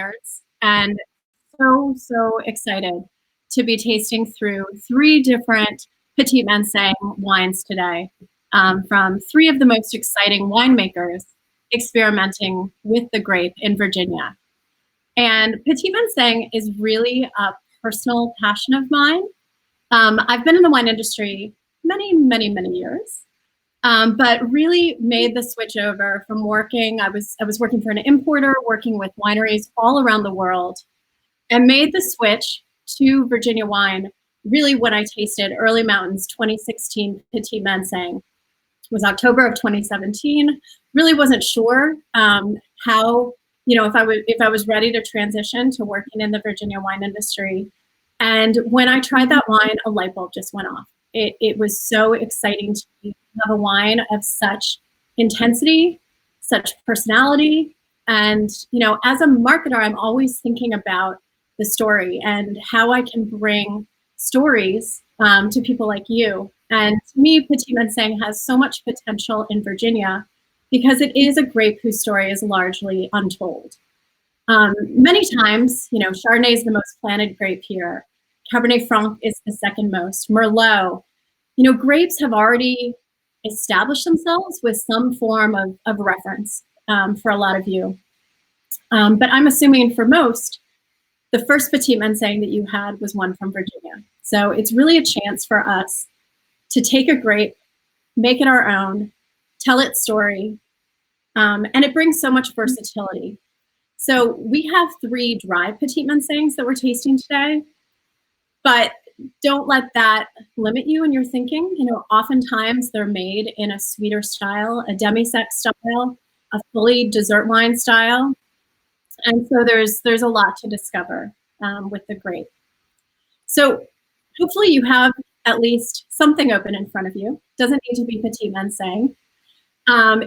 Vineyards, and so excited to be tasting through 3 different Petit Manseng wines today, from 3 of the most exciting winemakers experimenting with the grape in Virginia. And Petit Manseng is really a personal passion of mine. I've been in the wine industry many years. But really made the switch over from working. I was working for an importer, working with wineries all around the world, and made the switch to Virginia wine really when I tasted Early Mountain's 2016 Petit Manseng. It was October of 2017. Really wasn't sure how, if I was ready to transition to working in the Virginia wine industry. And when I tried that wine, a light bulb just went off. It was so exciting to have a wine of such intensity, such personality. And, as a marketer, I'm always thinking about the story and how I can bring stories to people like you. And to me, Petit Manseng has so much potential in Virginia because it is a grape whose story is largely untold. Many times, Chardonnay is the most planted grape here. Cabernet Franc is the second most. Merlot. Grapes have already established themselves with some form of reference for a lot of you. But I'm assuming for most, the first Petit Manseng that you had was one from Virginia. So it's really a chance for us to take a grape, make it our own, tell its story, and it brings so much versatility. So we have 3 dry Petit Mansengs that we're tasting today, but don't let that limit you in your thinking. Oftentimes they're made in a sweeter style, a demi-sec style, a fully dessert wine style. And so there's a lot to discover with the grape. So hopefully you have at least something open in front of you. Doesn't need to be Petit Manseng.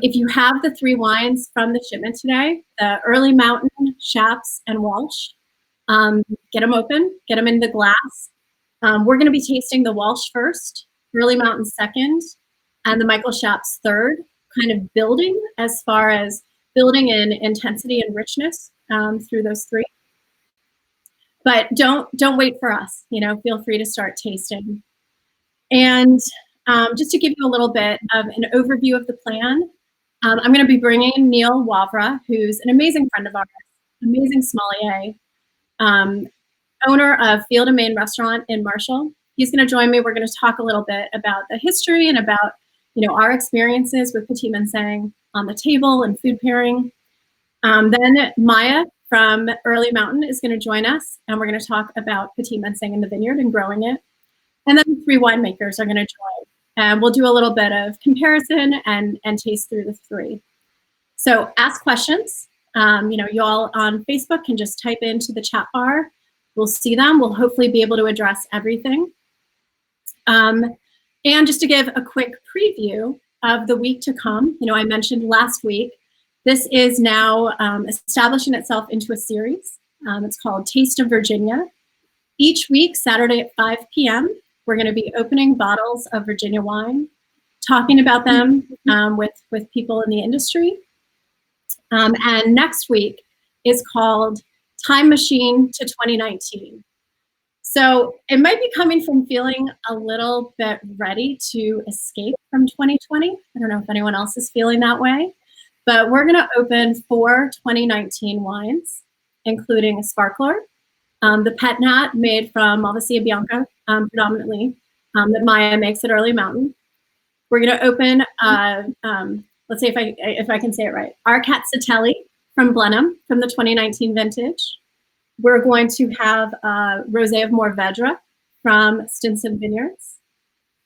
If you have the 3 wines from the shipment today, the Early Mountain, Schatz, and Walsh, get them open, get them in the glass. We're going to be tasting the Walsh first, Early Mountain second, and the Michael Schatz third, kind of building as far as building in intensity and richness through those 3. But don't wait for us. Feel free to start tasting. And just to give you a little bit of an overview of the plan, I'm going to be bringing Neil Wavra, who's an amazing friend of ours, amazing sommelier, owner of Field and Main Restaurant in Marshall. He's going to join me. We're going to talk a little bit about the history and about, our experiences with Petit Manseng on the table and food pairing. Then Maya from Early Mountain is going to join us, and we're going to talk about Petit Manseng in the vineyard and growing it. And then 3 winemakers are going to join, and we'll do a little bit of comparison and taste through the 3. So ask questions. You all on Facebook can just type into the chat bar. We'll see them. We'll hopefully be able to address everything. And just to give a quick preview of the week to come, I mentioned last week, this is now establishing itself into a series. It's called Taste of Virginia. Each week, Saturday at 5 p.m., we're going to be opening bottles of Virginia wine, talking about them with people in the industry. And next week is called Time Machine to 2019. So it might be coming from feeling a little bit ready to escape from 2020. I don't know if anyone else is feeling that way, but we're going to open 4 2019 wines, including a sparkler, the Pet Nat made from Malvasia Bianca, predominantly, that Maya makes at Early Mountain. We're going to open, let's see if I can say it right, our Catsatelli from Blenheim from the 2019 vintage. We're going to have Rosé of Mourvedre from Stinson Vineyards.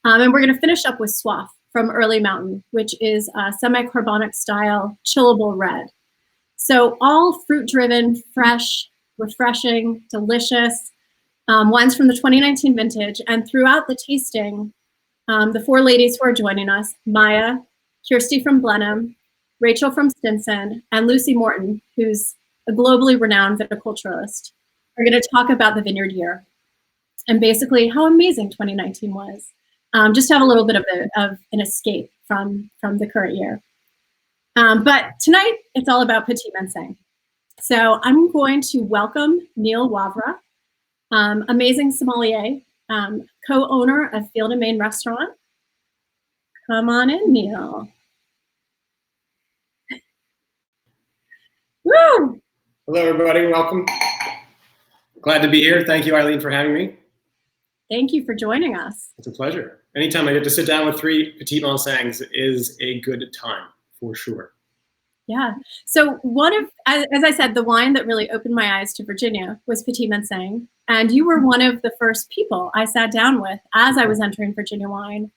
And we're going to finish up with Soif from Early Mountain, which is a semi-carbonic style chillable red. So all fruit-driven, fresh, refreshing, delicious wines from the 2019 vintage. And throughout the tasting, the 4 ladies who are joining us, Maya, Kirsty from Blenheim, Rachel from Stinson, and Lucy Morton, who's a globally renowned viticulturalist, are going to talk about the vineyard year and basically how amazing 2019 was. Just to have a little bit of an escape from the current year. But tonight, it's all about Petit Manseng. So I'm going to welcome Neil Wavra, amazing sommelier, co-owner of Field and Main Restaurant. Come on in, Neil. Woo! Hello, everybody. Welcome. Glad to be here. Thank you, Eileen, for having me. Thank you for joining us. It's a pleasure. Anytime I get to sit down with three Petit Mansengs is a good time, for sure. Yeah. So as I said, the wine that really opened my eyes to Virginia was Petit Manseng. And you were one of the first people I sat down with as I was entering Virginia wine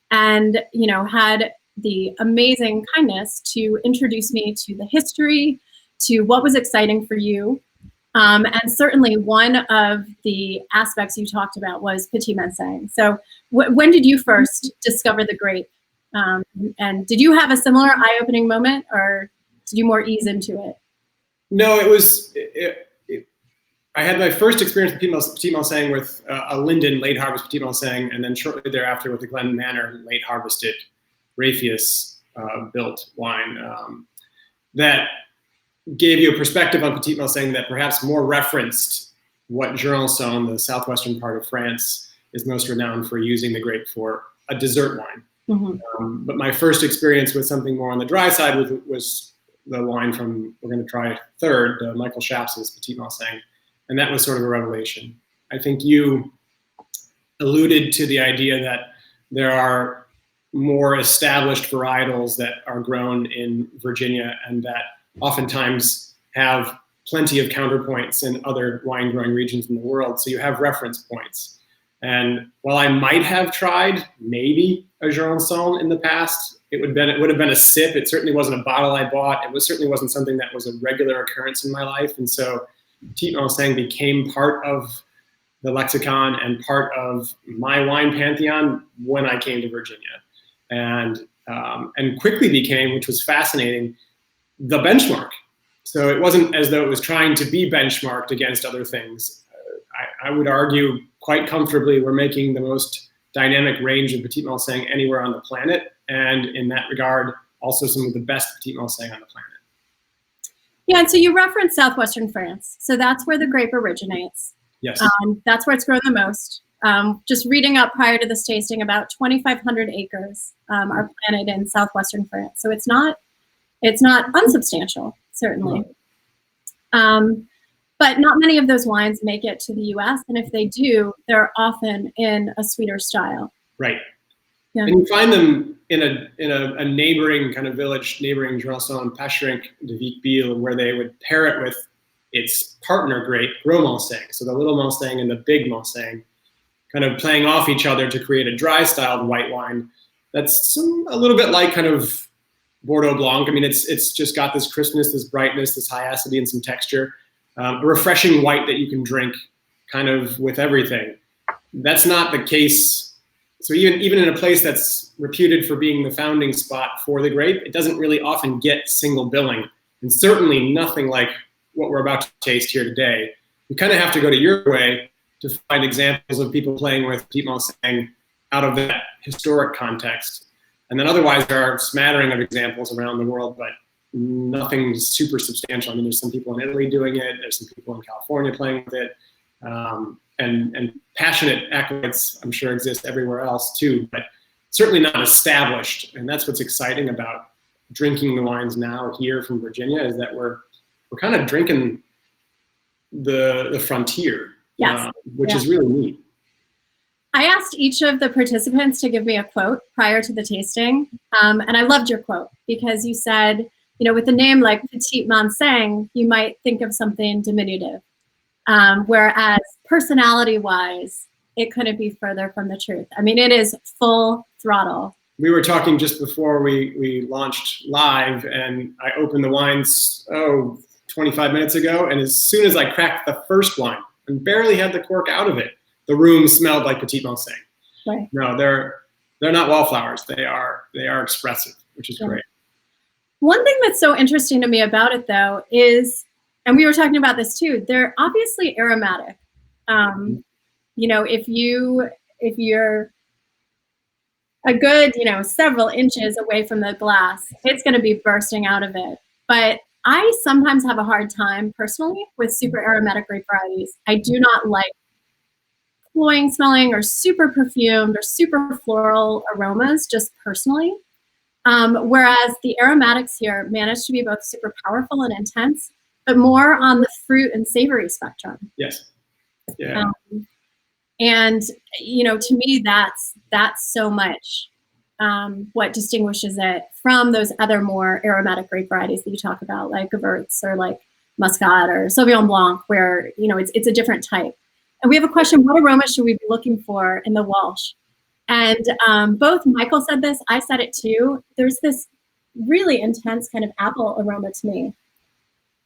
and, had the amazing kindness to introduce me to the history, to what was exciting for you. And certainly one of the aspects you talked about was Petit Manseng. So when did you first discover the grape? And did you have a similar eye-opening moment, or did you more ease into it? No, I had my first experience with Petit Manseng with a Linden late harvest Petit Manseng, and then shortly thereafter with the Glen Manor late harvested Raffius built wine that gave you a perspective on Petit Manseng that perhaps more referenced what Jurançon, the southwestern part of France, is most renowned for using the grape for a dessert wine. Mm-hmm. But my first experience with something more on the dry side was the wine from, we're going to try third, Michael Shaps's Petit Manseng. And that was sort of a revelation. I think you alluded to the idea that there are more established varietals that are grown in Virginia and that oftentimes have plenty of counterpoints in other wine growing regions in the world. So you have reference points. And while I might have tried maybe a Jurançon in the past, it would have been a sip. It certainly wasn't a bottle I bought. Certainly wasn't something that was a regular occurrence in my life. And so Petit Manseng became part of the lexicon and part of my wine pantheon when I came to Virginia. And quickly became, which was fascinating, the benchmark. So it wasn't as though it was trying to be benchmarked against other things. I would argue quite comfortably we're making the most dynamic range of Petit Manseng anywhere on the planet. And in that regard, also some of the best Petit Manseng on the planet. Yeah, and so you referenced southwestern France. So that's where the grape originates. Yes. That's where it's grown the most. Just reading up prior to this tasting, about 2,500 acres are planted in southwestern France. So it's not unsubstantial, certainly. But not many of those wines make it to the U.S. And if they do, they're often in a sweeter style. Right. Yeah. And you find them in a neighboring kind of village, neighboring Jurançon, Pachrink de Vic-Bilh, where they would pair it with its partner grape, Gros Manseng. So the little Manseng and the big Manseng kind of playing off each other to create a dry-styled white wine that's a little bit like kind of Bordeaux Blanc. I mean, it's just got this crispness, this brightness, this high acidity, and some texture. A refreshing white that you can drink kind of with everything. That's not the case. So even in a place that's reputed for being the founding spot for the grape, it doesn't really often get single billing, and certainly nothing like what we're about to taste here today. You kind of have to go to your way to find examples of people playing with Petit Manseng out of that historic context. And then otherwise there are a smattering of examples around the world, but nothing super substantial. I mean, there's some people in Italy doing it. There's some people in California playing with it. And passionate acolytes, I'm sure, exist everywhere else too, but certainly not established. And that's what's exciting about drinking the wines now here from Virginia, is that we're kind of drinking the frontier, yes. Which is really neat. I asked each of the participants to give me a quote prior to the tasting, and I loved your quote because you said, with a name like Petit Manseng, you might think of something diminutive, whereas personality-wise, it couldn't be further from the truth. I mean, it is full throttle. We were talking just before we launched live, and I opened the wines, 25 minutes ago, and as soon as I cracked the first wine and barely had the cork out of it, the room smelled like Petit Manseng. Right. No, they're not wallflowers. They are expressive, which is great. One thing that's so interesting to me about it, though, is, and we were talking about this too, they're obviously aromatic. If you're a good, several inches away from the glass, it's going to be bursting out of it. But I sometimes have a hard time personally with super aromatic grape varieties. I do not like cloying smelling or super perfumed or super floral aromas just personally. Whereas the aromatics here manage to be both super powerful and intense, but more on the fruit and savory spectrum. Yes. Yeah. And to me, that's so much what distinguishes it from those other more aromatic grape varieties that you talk about, like Gewurz or like Muscat or Sauvignon Blanc, where it's a different type. And we have a question: what aroma should we be looking for in the Walsh? And both Michael said this, I said it too. There's this really intense kind of apple aroma to me,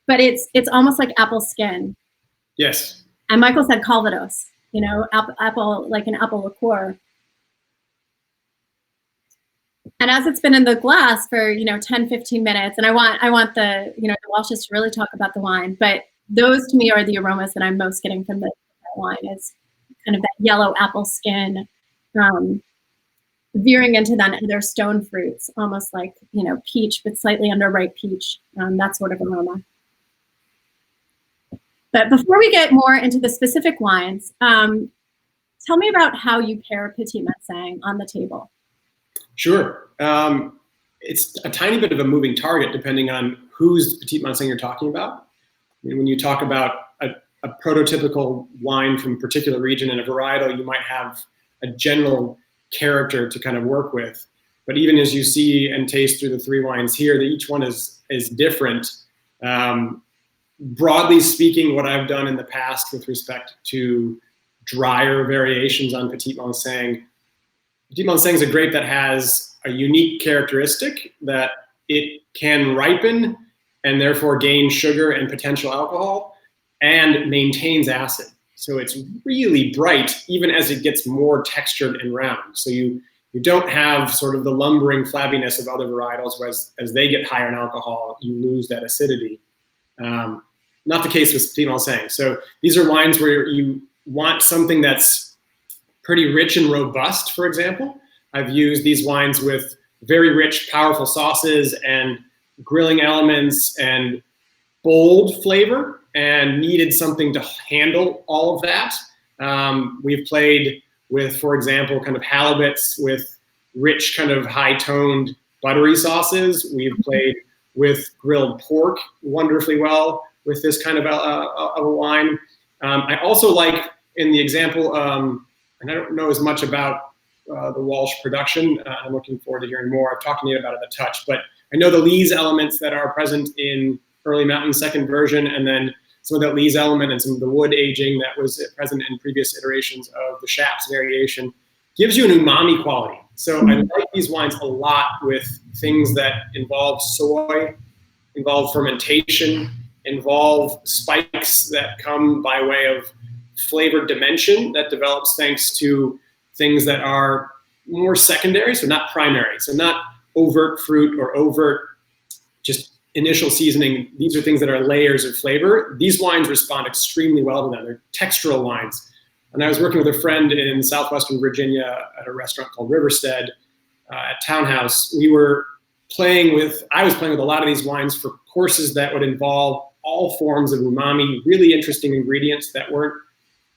but it's almost like apple skin. Yes. And Michael said Calvados, apple, like an apple liqueur. And as it's been in the glass for 10, 15 minutes, and I want the the Walshes to really talk about the wine, but those to me are the aromas that I'm most getting from the wine. Is kind of that yellow apple skin, veering into that other stone fruits, almost like peach, but slightly underripe peach, that sort of aroma. But before we get more into the specific wines, tell me about how you pair Petit Manseng on the table. Sure. It's a tiny bit of a moving target depending on whose Petit Manseng you're talking about. I mean, when you talk about a prototypical wine from a particular region and a varietal, you might have a general character to kind of work with. But even as you see and taste through the three wines here, each one is different. Broadly speaking, what I've done in the past with respect to drier variations on Petit Manseng is a grape that has a unique characteristic that it can ripen and therefore gain sugar and potential alcohol and maintains acid. So it's really bright even as it gets more textured and round. So you don't have sort of the lumbering flabbiness of other varietals, whereas as they get higher in alcohol, you lose that acidity. Not the case with Petit Manseng. So these are wines where you want something that's pretty rich and robust, for example. I've used these wines with very rich, powerful sauces and grilling elements and bold flavor, and needed something to handle all of that. We've played with, for example, kind of halibuts with rich, kind of high-toned buttery sauces. We've played with grilled pork wonderfully well with this kind of a wine. I also like, in the example, and I don't know as much about the Walsh production. I'm looking forward to hearing more. I've talked to Nate about it a touch, but I know the lees elements that are present in Early Mountain second version, and then some of that lees element and some of the wood aging that was present in previous iterations of the Shaps variation gives you an umami quality. So I like these wines a lot with things that involve soy, involve fermentation, involve spikes that come by way of flavor dimension that develops thanks to things that are more secondary, so not primary, so not overt fruit or overt just initial seasoning. These are things that are layers of flavor. These wines respond extremely well to them. They're textural wines. And I was working with a friend in southwestern Virginia at a restaurant called Riverstead at Townhouse. I was playing with a lot of these wines for courses that would involve all forms of umami, really interesting ingredients that weren't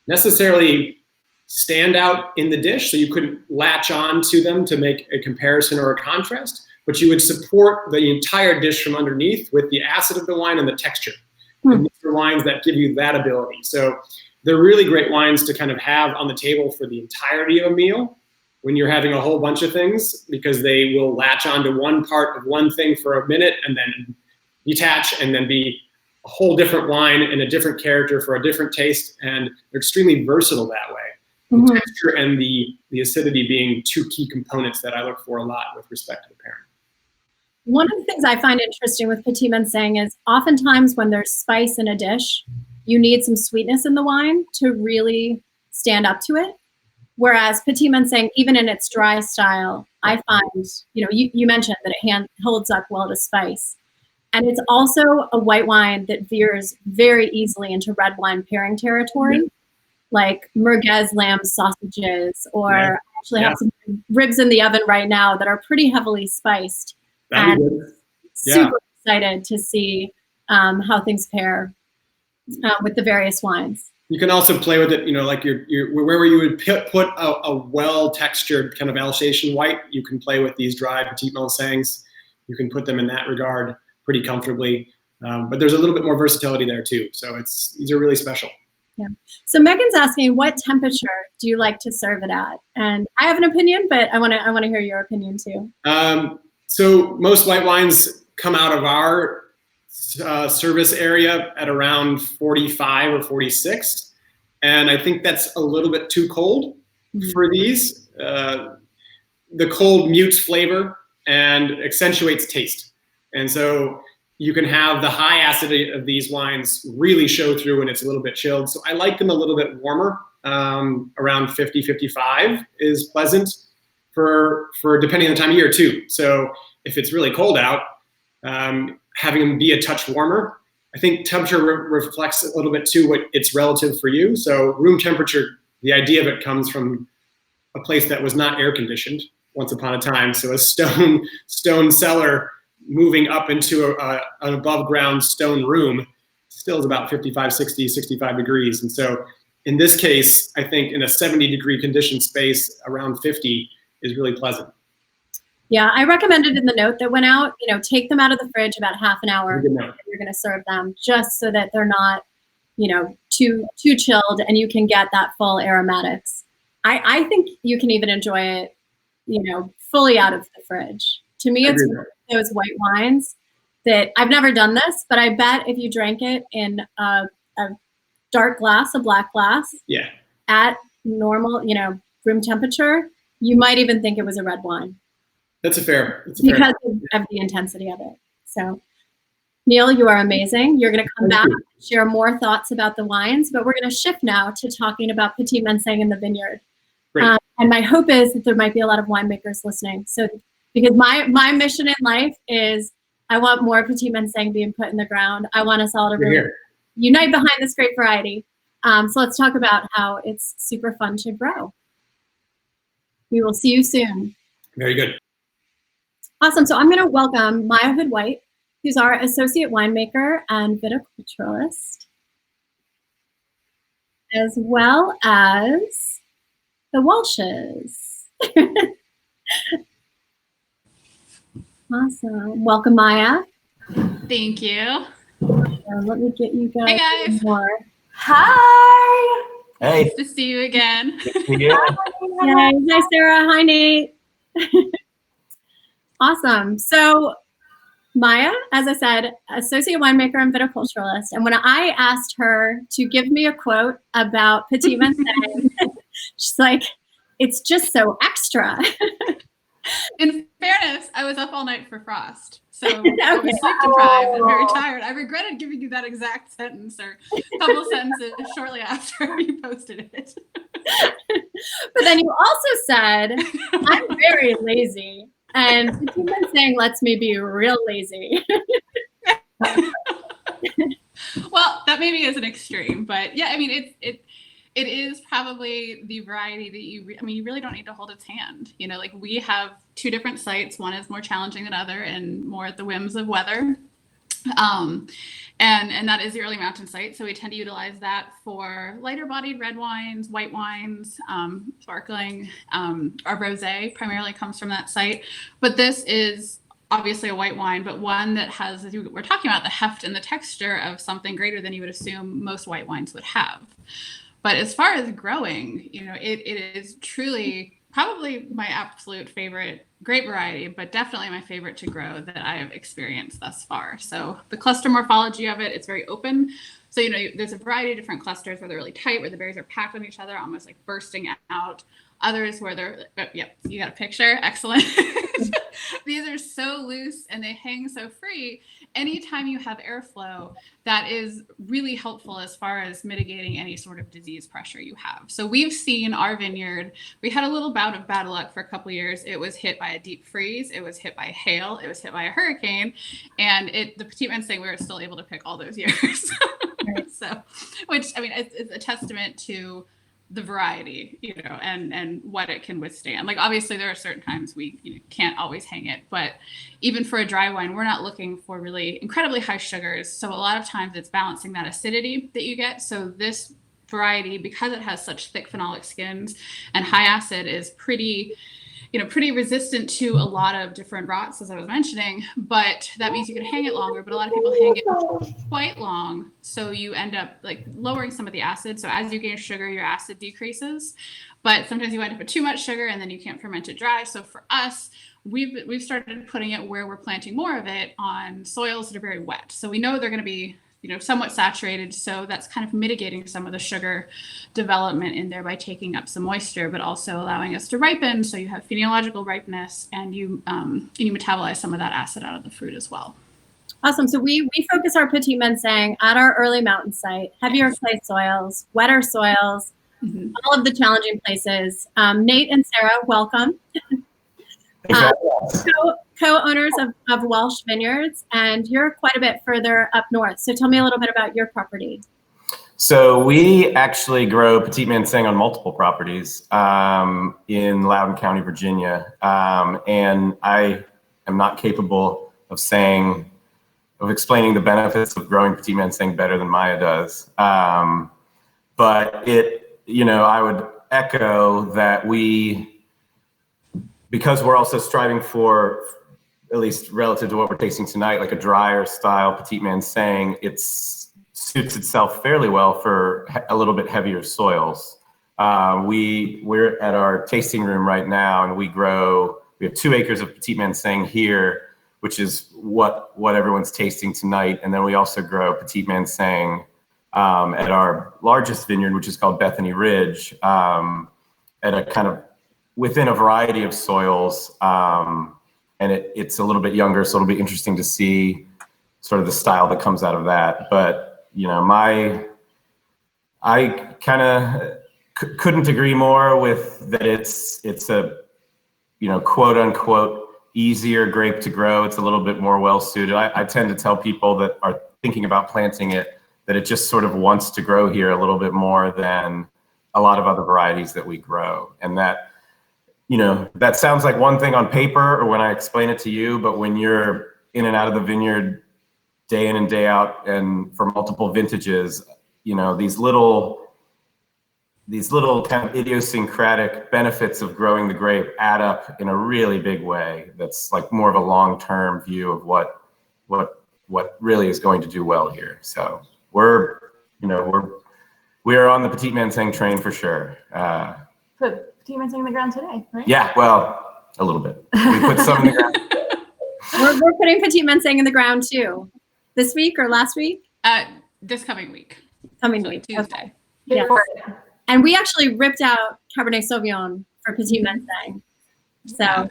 necessarily stand out in the dish, so you couldn't latch on to them to make a comparison or a contrast, but you would support the entire dish from underneath with the acid of the wine and the texture. And these are wines that give you that ability. So they're really great wines to kind of have on the table for the entirety of a meal when you're having a whole bunch of things, because they will latch onto one part of one thing for a minute and then detach and then be a whole different wine and a different character for a different taste. And they're extremely versatile that way. The texture and the acidity being two key components that I look for a lot with respect to the pairing. One of the things I find interesting with Petit Manseng is oftentimes when there's spice in a dish, you need some sweetness in the wine to really stand up to it. Whereas Petit Manseng, even in its dry style, I find, you mentioned that it holds up well to spice. And it's also a white wine that veers very easily into red wine pairing territory, like merguez lamb sausages, or I actually have some ribs in the oven right now that are pretty heavily spiced. And super excited to see how things pair with the various wines. You can also play with it, like where you would put a well-textured kind of Alsatian white, you can play with these dry Petit Mansengs. You can put them in that regard pretty comfortably. But there's a little bit more versatility there too. So these are really special. Yeah. So Megan's asking, what temperature do you like to serve it at? And I have an opinion, but I want to hear your opinion too. So most white wines come out of our service area at around 45 or 46. And I think that's a little bit too cold for these. The cold mutes flavor and accentuates taste. And so you can have the high acidity of these wines really show through when it's a little bit chilled. So I like them a little bit warmer. Around 50, 55 is pleasant for depending on the time of year too. So if it's really cold out, having them be a touch warmer. I think temperature reflects a little bit too what it's relative for you. So room temperature, the idea of it comes from a place that was not air conditioned once upon a time. So a stone cellar moving up into an above ground stone room still is about 55, 60, 65 degrees. And so in this case, I think in a 70-degree conditioned space, around 50 is really pleasant. Yeah, I recommended in the note that went out, take them out of the fridge about half an hour and you're going to serve them, just so that they're not, too chilled and you can get that full aromatics. I think you can even enjoy it, fully out of the fridge. To me, it's those white wines that I've never done this, but I bet if you drank it in a dark glass, a black glass, at normal, room temperature, you might even think it was a red wine. That's fair. Because of the intensity of it. So, Neil, you are amazing. You're going to come back and share more thoughts about the wines, but we're going to shift now to talking about Petit Manseng in the vineyard. And my hope is that there might be a lot of winemakers listening. So, because my mission in life is I want more Petit Manseng being put in the ground. I want us all to really unite behind this great variety. So let's talk about how it's super fun to grow. We will see you soon. Very good. Awesome. So I'm going to welcome Maya Hood-White, who's our associate winemaker and viticulturist, as well as the Walshes. Awesome. Welcome, Maya. Thank you. Let me get you guys. Hey, guys. More. Hi. Hey. Nice to see you again. Hi, Sarah. Hi, Nate. Awesome. So Maya, as I said, associate winemaker and viticulturalist. And when I asked her to give me a quote about Petit Manseng, she's like, it's just so extra. In fairness, I was up all night for Frost. So I was sleep deprived and very tired. I regretted giving you that exact sentence or a couple sentences shortly after you posted it. But then you also said, I'm very lazy. And Petit Manseng lets me be real lazy. Well, that maybe is an extreme, but yeah, I mean, it is probably the variety that you really don't need to hold its hand. Like we have two different sites. One is more challenging than other and more at the whims of weather. And that is the early mountain site. So we tend to utilize that for lighter bodied red wines, white wines, sparkling. Our rosé primarily comes from that site. But this is obviously a white wine, but one that has, as we're talking about, the heft and the texture of something greater than you would assume most white wines would have. But as far as growing, it is truly probably my absolute favorite grape variety, but definitely my favorite to grow that I have experienced thus far. So the cluster morphology of it, it's very open. So, there's a variety of different clusters where they're really tight, where the berries are packed on each other, almost like bursting out. Others where they're, yep, you got a picture. Excellent. These are so loose and they hang so free. Anytime you have airflow, that is really helpful as far as mitigating any sort of disease pressure you have. So we've seen our vineyard, we had a little bout of bad luck for a couple of years. It was hit by a deep freeze. It was hit by hail. It was hit by a hurricane. And the Petit Manseng, we were still able to pick all those years. So, which, it's a testament to the variety, and what it can withstand. Like obviously there are certain times we can't always hang it, but even for a dry wine, we're not looking for really incredibly high sugars. So a lot of times it's balancing that acidity that you get. So this variety, because it has such thick phenolic skins and high acid, is pretty resistant to a lot of different rots, as I was mentioning, but that means you can hang it longer, but a lot of people hang it quite long. So you end up like lowering some of the acid. So as you gain sugar, your acid decreases, but sometimes you end up with too much sugar and then you can't ferment it dry. So for us, we've started putting it where we're planting more of it on soils that are very wet. So we know they're going to be somewhat saturated. So that's kind of mitigating some of the sugar development in there by taking up some moisture, but also allowing us to ripen. So you have phenological ripeness and you metabolize some of that acid out of the fruit as well. Awesome. So we focus our Petit Manseng at our early mountain site, heavier clay soils, wetter soils, all of the challenging places. Nate and Sarah, welcome. Co-owners of Welsh Vineyards, and you're quite a bit further up north. So tell me a little bit about your property. So we actually grow Petit Manseng on multiple properties in Loudoun County, Virginia. And I am not capable of explaining the benefits of growing Petit Manseng better than Maya does. But I would echo that because we're also striving for, at least relative to what we're tasting tonight, like a drier style Petit Manseng, it suits itself fairly well for a little bit heavier soils. We're at our tasting room right now, and we have 2 acres of Petit Manseng here, which is what everyone's tasting tonight. And then we also grow Petit Manseng at our largest vineyard, which is called Bethany Ridge, at a kind of within a variety of soils, and it's a little bit younger, so it'll be interesting to see sort of the style that comes out of that. But I kind of couldn't agree more with that. It's a quote unquote easier grape to grow. It's a little bit more well suited. I tend to tell people that are thinking about planting it that it just sort of wants to grow here a little bit more than a lot of other varieties that we grow, and that. That sounds like one thing on paper or when I explain it to you, but when you're in and out of the vineyard day in and day out and for multiple vintages, these little kind of idiosyncratic benefits of growing the grape add up in a really big way. That's like more of a long-term view of what really is going to do well here. So we are on the Petit Manseng train for sure. Put Petit Manseng in the ground today, right? Yeah, well, a little bit. We put some in the ground. We're putting Petit Manseng in the ground too. This week or last week? This coming week. Tuesday. Okay. Yeah. And we actually ripped out Cabernet Sauvignon for Petit Manseng. So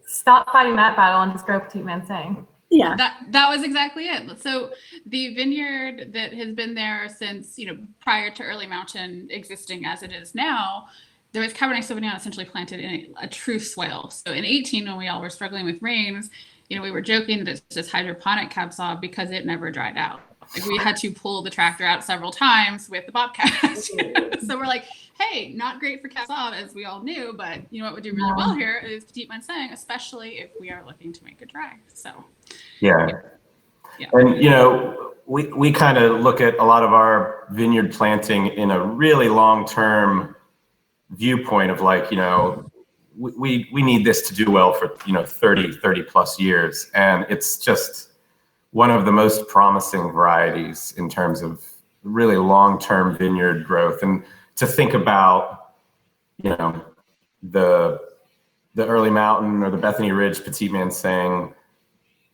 stop fighting that battle and just grow Petit Manseng. Yeah. That was exactly it. So the vineyard that has been there since, prior to Early Mountain existing as it is now, there was Cabernet Sauvignon essentially planted in a true swale. So in 2018, when we all were struggling with rains, we were joking that it's just hydroponic Cab Sauv because it never dried out. Like we had to pull the tractor out several times with the Bobcat. So we're like, hey, not great for Cab Sauv, as we all knew, but what would do really well here is Petit Manseng, especially if we are looking to make it dry. So yeah. And we kind of look at a lot of our vineyard planting in a really long-term viewpoint of like, we need this to do well for 30 plus years, and it's just one of the most promising varieties in terms of really long-term vineyard growth. And to think about the Early Mountain or the Bethany Ridge Petit Manseng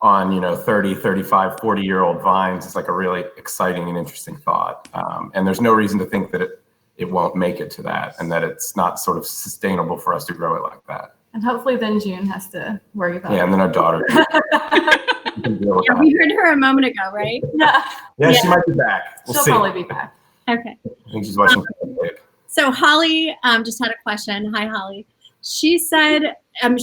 on 30, 35, 40-year-old vines is like a really exciting and interesting thought. And there's no reason to think that it won't make it to that, and that it's not sort of sustainable for us to grow it like that. And hopefully then June has to worry about it. And then our daughter. Yeah, we heard her a moment ago, right? Yeah, she might be back. She'll probably be back. Okay. I think she's watching. So Holly just had a question. Hi, Holly. She said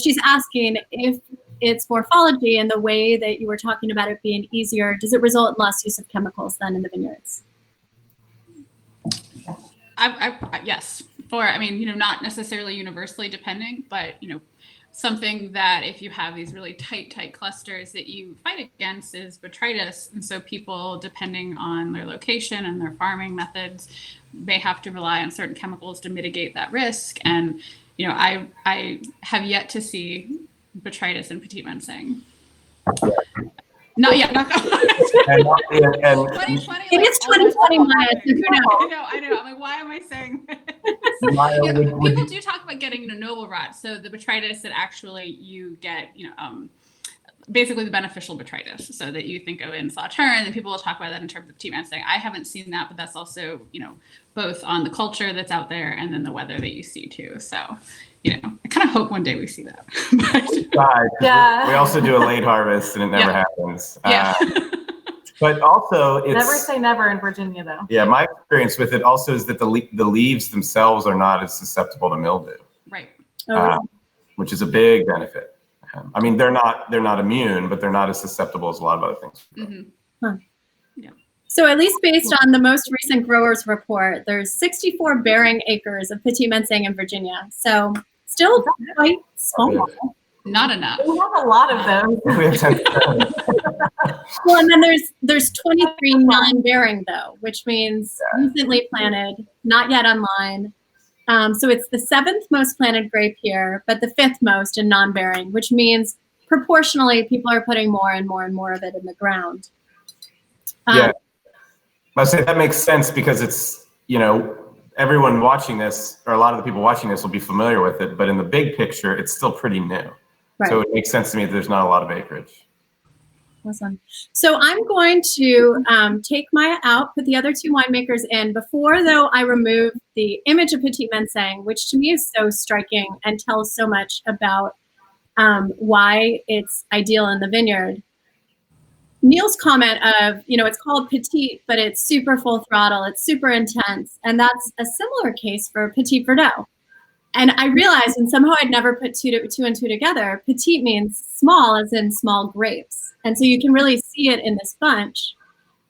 she's asking if its morphology and the way that you were talking about it being easier, does it result in less use of chemicals than in the vineyards? Yes, I mean, not necessarily universally depending, but, something that if you have these really tight clusters that you fight against is botrytis. And so people, depending on their location and their farming methods, may have to rely on certain chemicals to mitigate that risk. And, I have yet to see botrytis in Petit Manseng. Not yet. Not 2020. It is 2020, Maya. So who knows? I know. I'm like, why am I saying this? People do talk about getting noble rot. So the botrytis that actually you get, basically the beneficial botrytis. So that you think of in Sauterne, and people will talk about that in terms of Petit Manseng. I haven't seen that, but that's also, both on the culture that's out there and then the weather that you see too. So, I kind of hope one day we see that. Yeah. We also do a late harvest and it never happens. Yeah. But also it's... Never say never in Virginia though. Yeah, my experience with it also is that the leaves themselves are not as susceptible to mildew. Right. Which is a big benefit. I mean, they're not immune, but they're not as susceptible as a lot of other things. Mm-hmm. Huh. Yeah. So at least based on the most recent growers report, there's 64 bearing acres of Petit Manseng in Virginia. So still quite small. Not enough. We have a lot of those. Well, and then there's 23 non-bearing though, which means recently planted, not yet online. So it's the 7th most planted grape here, but the 5th most in non-bearing, which means proportionally people are putting more and more and more of it in the ground. Yeah, I say that makes sense because it's, everyone watching this, or a lot of the people watching this will be familiar with it, but in the big picture, it's still pretty new. Right. So it makes sense to me that there's not a lot of acreage. Awesome. So I'm going to take Maya out, put the other 2 winemakers in. Before, though, I remove the image of Petit Manseng, which to me is so striking and tells so much about why it's ideal in the vineyard. Neil's comment of, it's called petite, but it's super full throttle, it's super intense. And that's a similar case for Petit Verdot. And I realized, and somehow I'd never put two and two together, petite means small, as in small grapes. And so you can really see it in this bunch.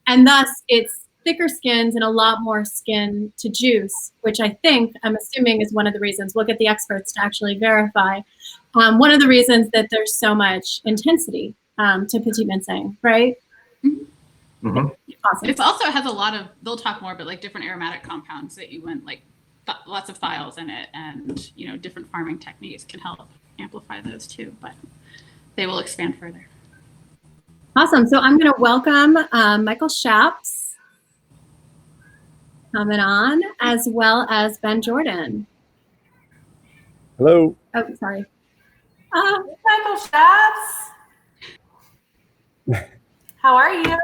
And thus it's thicker skins and a lot more skin to juice, which I'm assuming is one of the reasons, we'll get the experts to actually verify, one of the reasons that there's so much intensity to Petit Manseng, right? Mm-hmm. Awesome. It also has a lot of, they'll talk more, but like different aromatic compounds that you went like lots of thiols in it, and different farming techniques can help amplify those too, but they will expand further. Awesome. So I'm going to welcome Michael Shaps coming on, as well as Ben Jordan. Hello. Oh, sorry. Michael Shaps. How are you?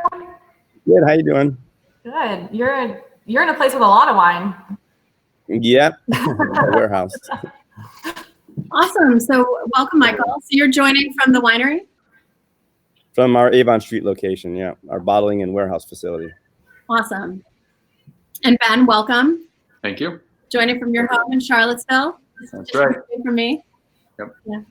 Good. How you doing? Good. You're in a place with a lot of wine. Yep. Our warehouse. Awesome. So welcome, Michael. So you're joining from the winery? From our Avon Street location, yeah. Our bottling and warehouse facility. Awesome. And Ben, welcome. Thank you. Joining from your home in Charlottesville. That's right. From me. Yep. Yeah.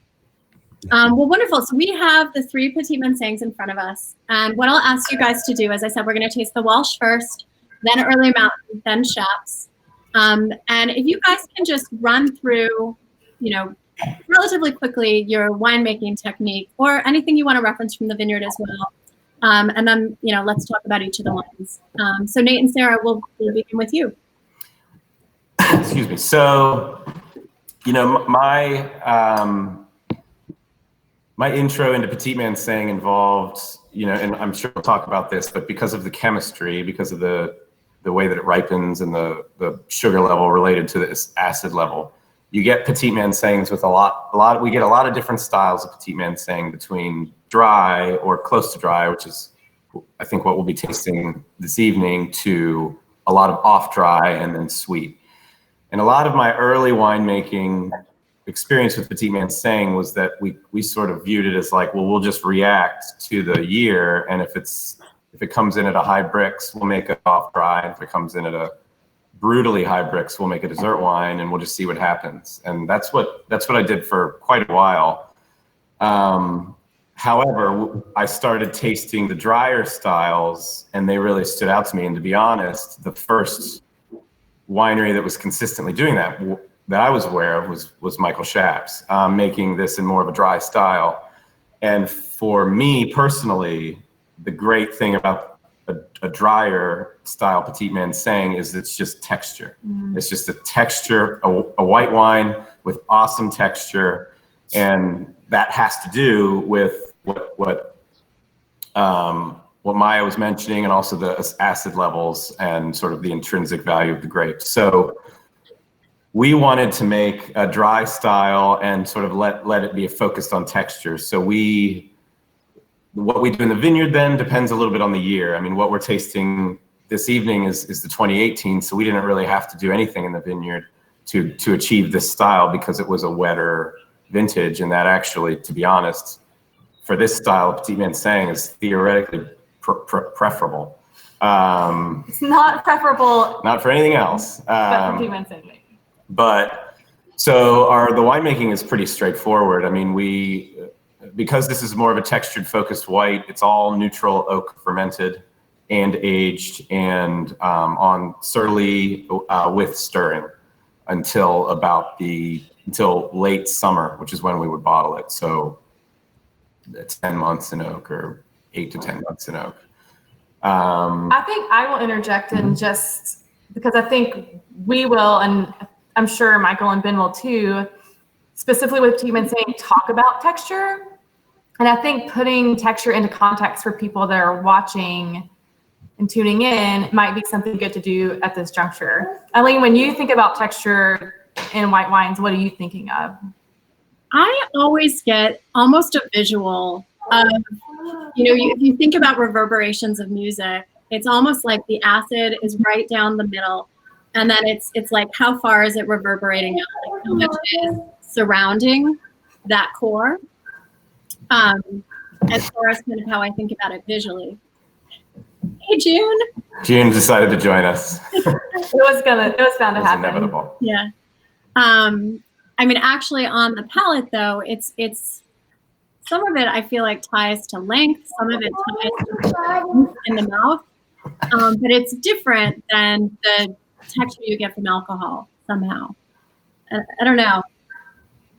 Well, wonderful. So we have the 3 Petit Mansengs in front of us. And what I'll ask you guys to do, as I said, we're going to taste the Walsh first, then Early Mountain, then Shaps. And if you guys can just run through, relatively quickly your winemaking technique or anything you want to reference from the vineyard as well. And then, let's talk about each of the wines. So Nate and Sarah, we'll begin with you. Excuse me. So, my intro into Petit Manseng involved, and I'm sure we'll talk about this, but because of the chemistry, because of the way that it ripens and the sugar level related to this acid level, you get Petit Mansengs with we get a lot of different styles of Petit Manseng, between dry or close to dry, which is, I think, what we'll be tasting this evening, to a lot of off dry and then sweet. And a lot of my early winemaking experience with Petit Manseng was that we sort of viewed it as like, well, we'll just react to the year, and if it comes in at a high brix, we'll make it off dry. If it comes in at a brutally high brix, we'll make a dessert wine, and we'll just see what happens. And that's what I did for quite a while. However, I started tasting the drier styles, and they really stood out to me. And to be honest, the first winery that was consistently doing that I was aware of was Michael Schaap's, making this in more of a dry style. And for me personally, the great thing about a drier style Petit Manseng is it's just texture. It's just a texture, a white wine with awesome texture, and that has to do with what Maya was mentioning, and also the acid levels and sort of the intrinsic value of the grape. So we wanted to make a dry style and sort of let it be focused on texture. So what we do in the vineyard then depends a little bit on the year. I mean, what we're tasting this evening is the 2018, so we didn't really have to do anything in the vineyard to achieve this style because it was a wetter vintage, and that actually, to be honest, for this style, Petit Manseng is theoretically preferable. It's not preferable. Not for anything else. But Petit Manseng. But so the winemaking is pretty straightforward. I mean, because this is more of a textured focused white, it's all neutral oak fermented and aged and on surly with stirring until late summer, which is when we would bottle it. So 10 months in oak, or 8 to 10 months in oak. I think I will interject and just because I think we will, and I'm sure Michael and Ben will too, specifically with Petit Manseng, talk about texture. And I think putting texture into context for people that are watching and tuning in might be something good to do at this juncture. Eileen, when you think about texture in white wines, what are you thinking of? I always get almost a visual of, if you think about reverberations of music, it's almost like the acid is right down the middle. And then it's like, how far is it reverberating out? Like how much is surrounding that core? As far as kind of how I think about it visually. Hey, June. June decided to join us. It was bound to happen. Inevitable. Yeah. I mean, actually on the palate though, it's some of it I feel like ties to length, some of it ties to in the mouth. But it's different than the texture you get from alcohol somehow. I don't know.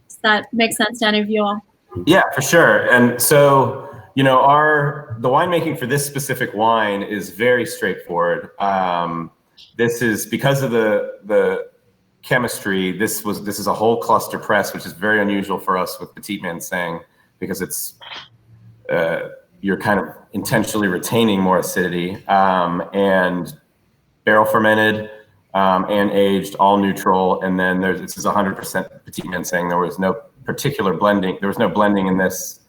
Does that make sense to any of you all? Yeah, for sure. And so, the winemaking for this specific wine is very straightforward. This is because of the chemistry. This is a whole cluster press, which is very unusual for us with Petit Manseng because it's you're kind of intentionally retaining more acidity, and barrel fermented and aged, all neutral. And then this is 100% Petit Manseng. There was no particular blending. There was no blending in this.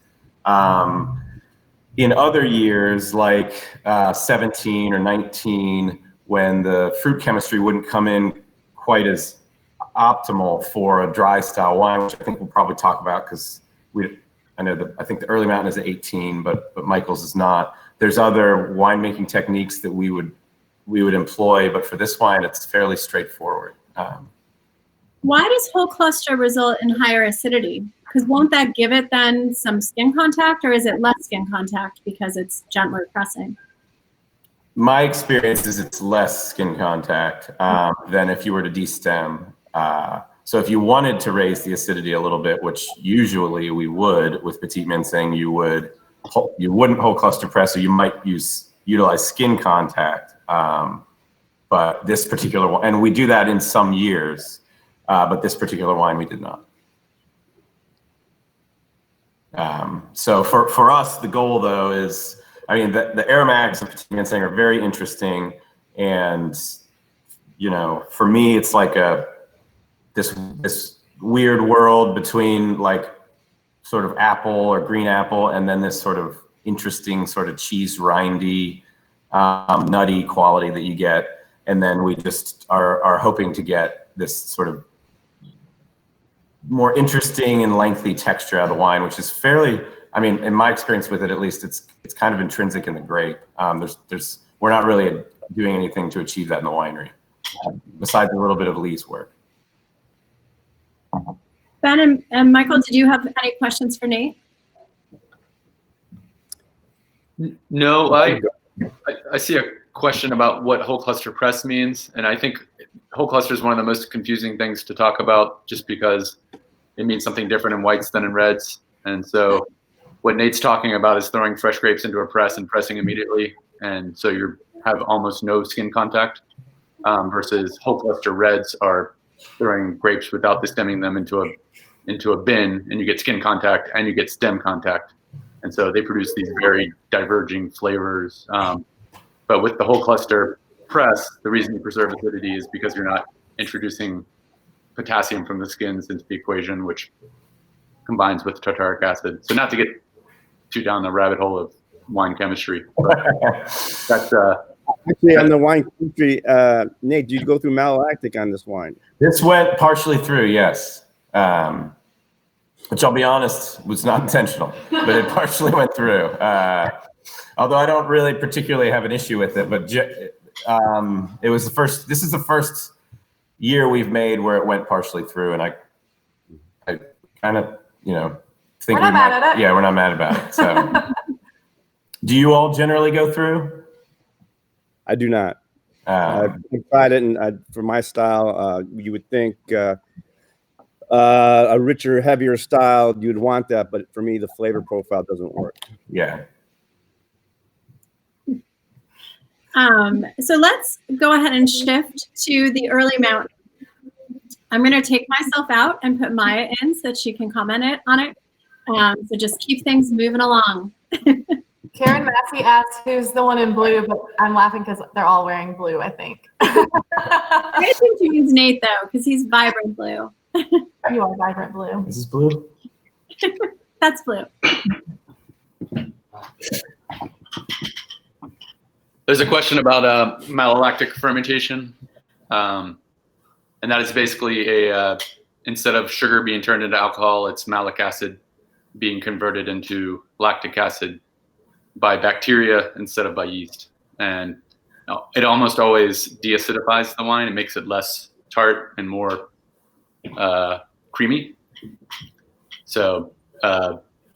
In other years, like 17 or 19, when the fruit chemistry wouldn't come in quite as optimal for a dry style wine, which I think we'll probably talk about because I think the early mountain is at 18, but Michael's is not. There's other winemaking techniques that we would employ, but for this wine, it's fairly straightforward. Why does whole cluster result in higher acidity? Because won't that give it then some skin contact, or is it less skin contact because it's gentler pressing? My experience is it's less skin contact than if you were to destem. So if you wanted to raise the acidity a little bit, which usually we would with Petit Manseng, you wouldn't whole cluster press, or you might utilize skin contact. But this particular one, and we do that in some years, but this particular wine we did not. So for us, the goal though is, the aromatics of Petit Manseng are very interesting, and for me, it's like this weird world between like sort of apple or green apple, and then this sort of interesting sort of cheese rindy, nutty quality that you get, and then we just are hoping to get this sort of more interesting and lengthy texture out of the wine, which is fairly, in my experience with it, at least, it's kind of intrinsic in the grape. We're not really doing anything to achieve that in the winery, besides a little bit of Lee's work. Ben and Michael, did you have any questions for Nate? No, I see a question about what whole cluster press means, and I think whole cluster is one of the most confusing things to talk about, just because it means something different in whites than in reds. And so what Nate's talking about is throwing fresh grapes into a press and pressing immediately, and so you have almost no skin contact. Versus whole cluster reds are throwing grapes without the stemming them into a bin, and you get skin contact and you get stem contact, and so they produce these very diverging flavors. But with the whole cluster press, the reason you preserve acidity is because you're not introducing potassium from the skins into the equation, which combines with tartaric acid. So not to get too down the rabbit hole of wine chemistry, but that's actually on the wine country. Nate, did you go through malolactic on this wine? This went partially through, yes. Which I'll be honest was not intentional, but it partially went through. Although I don't really particularly have an issue with it, but it was the first. This is the first year we've made where it went partially through, and I kind of, think we're not mad at it. Yeah, we're not mad about it. So, do you all generally go through? I do not. I've tried it, and for my style, you would think a richer, heavier style, you'd want that, but for me, the flavor profile doesn't work. Yeah. So let's go ahead and shift to the early mountain. I'm going to take myself out and put Maya in so that she can comment on it. So just keep things moving along. Karen Massey asks who's the one in blue, but I'm laughing because they're all wearing blue, I think. I think she means Nate, though, because he's vibrant blue. You are vibrant blue. This is blue? That's blue. There's a question about malolactic fermentation, and that is basically instead of sugar being turned into alcohol, it's malic acid being converted into lactic acid by bacteria instead of by yeast. And it almost always deacidifies the wine. It makes it less tart and more creamy. So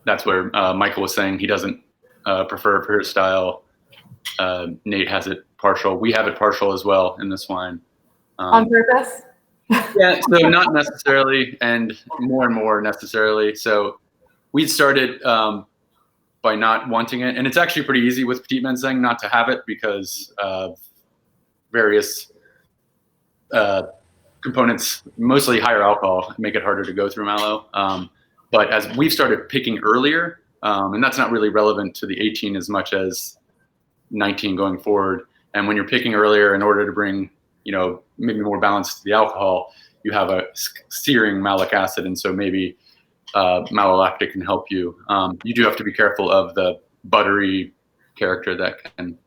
that's where Michael was saying he doesn't prefer for his style. Nate has it partial. We have it partial as well in this wine. On purpose? Yeah, so not necessarily, and more necessarily. So we started by not wanting it, and it's actually pretty easy with Petit Manseng not to have it because of various components, mostly higher alcohol, make it harder to go through malo. But as we've started picking earlier, and that's not really relevant to the 18 as much as 19 going forward. And when you're picking earlier, in order to bring, maybe more balance to the alcohol, you have a searing malic acid, and so maybe malolactic can help you. You do have to be careful of the buttery character that can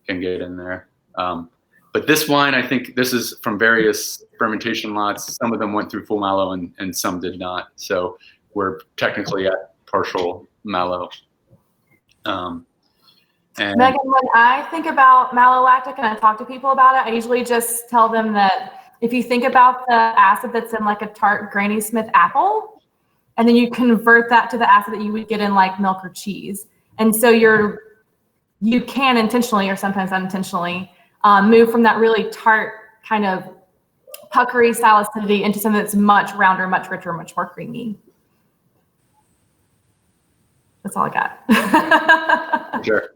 get in there. But this wine, I think this is from various fermentation lots. Some of them went through full malo and some did not. So we're technically at partial malo. And Megan, when I think about malolactic and I talk to people about it, I usually just tell them that if you think about the acid that's in like a tart Granny Smith apple, and then you convert that to the acid that you would get in like milk or cheese. And so you can intentionally or sometimes unintentionally move from that really tart kind of puckery style acidity into something that's much rounder, much richer, much more creamy. That's all I got. Sure.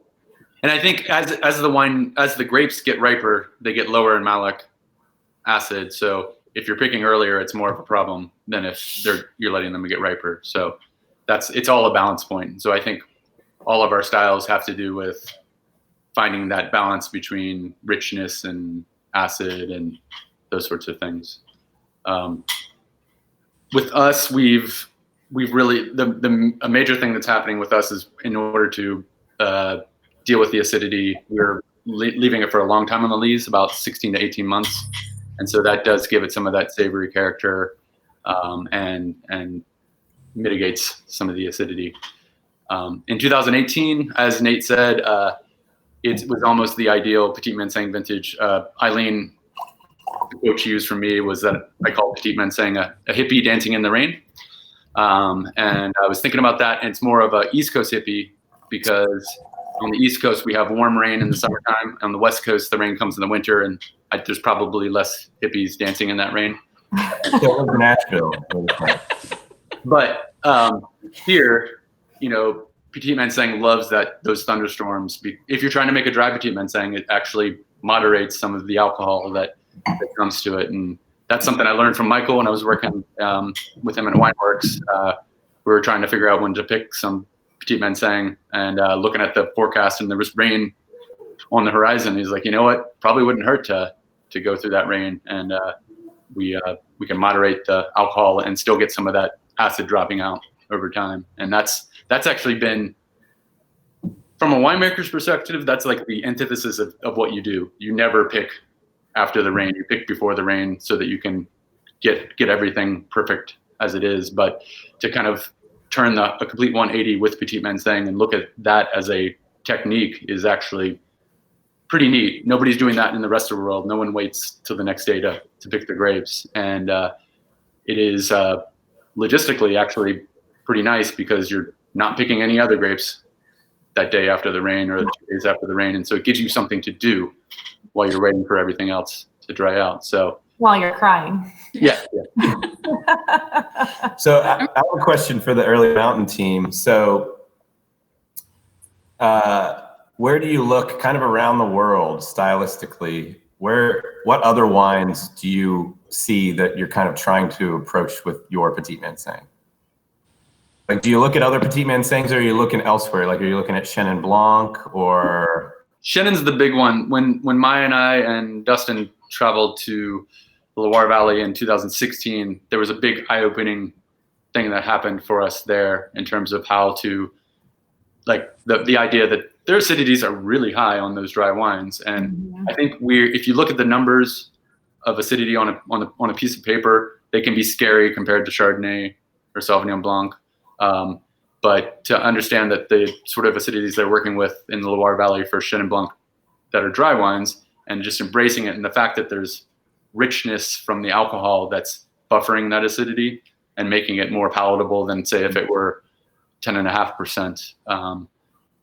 And I think as the grapes get riper, they get lower in malic acid. So if you're picking earlier, it's more of a problem than if you're letting them get riper. So it's all a balance point. So I think all of our styles have to do with finding that balance between richness and acid and those sorts of things. With us, we've really a major thing that's happening with us is in order to deal with the acidity, we're leaving it for a long time on the lees, about 16 to 18 months. And so that does give it some of that savory character and mitigates some of the acidity. In 2018, as Nate said, it was almost the ideal Petit Manseng vintage. Eileen, the quote she used from me was that I call Petit Manseng a hippie dancing in the rain. And I was thinking about that, and it's more of a East Coast hippie because on the East Coast we have warm rain in the summertime. On the West Coast, the rain comes in the winter, and there's probably less hippies dancing in that rain. So it was Nashville. But here, Petit Manseng loves those thunderstorms. If you're trying to make a dry Petit Manseng, it actually moderates some of the alcohol that comes to it. And that's something I learned from Michael when I was working with him at Wineworks. We were trying to figure out when to pick some Petit Manseng, and looking at the forecast, and there was rain on the horizon. He's like, you know what? Probably wouldn't hurt to go through that rain, and we can moderate the alcohol and still get some of that acid dropping out over time. And that's actually been, from a winemaker's perspective, that's like the antithesis of what you do. You never pick after the rain. You pick before the rain so that you can get everything perfect as it is. But to kind of turn a complete 180 with Petit Manseng and look at that as a technique is actually pretty neat. Nobody's doing that in the rest of the world. No one waits till the next day to pick the grapes. And it is logistically actually pretty nice, because you're not picking any other grapes that day after the rain or 2 days after the rain. And so it gives you something to do while you're waiting for everything else to dry out. So while you're crying. Yeah. So I have a question for the Early Mountain team. So where do you look kind of around the world stylistically? What other wines do you see that you're kind of trying to approach with your Petit Manseng? Like, do you look at other Petit Mansengs, or are you looking elsewhere? Like, are you looking at Chenin Blanc or? Chenin's the big one. When Maya and I and Dustin traveled to the Loire Valley in 2016, there was a big eye-opening thing that happened for us there in terms of how to, like, the idea that their acidities are really high on those dry wines. And I think if you look at the numbers of acidity on a piece of paper, they can be scary compared to Chardonnay or Sauvignon Blanc. But to understand that the sort of acidities they're working with in the Loire Valley for Chenin Blanc that are dry wines, and just embracing it, and the fact that there's richness from the alcohol that's buffering that acidity and making it more palatable than, say, if it were 10.5%,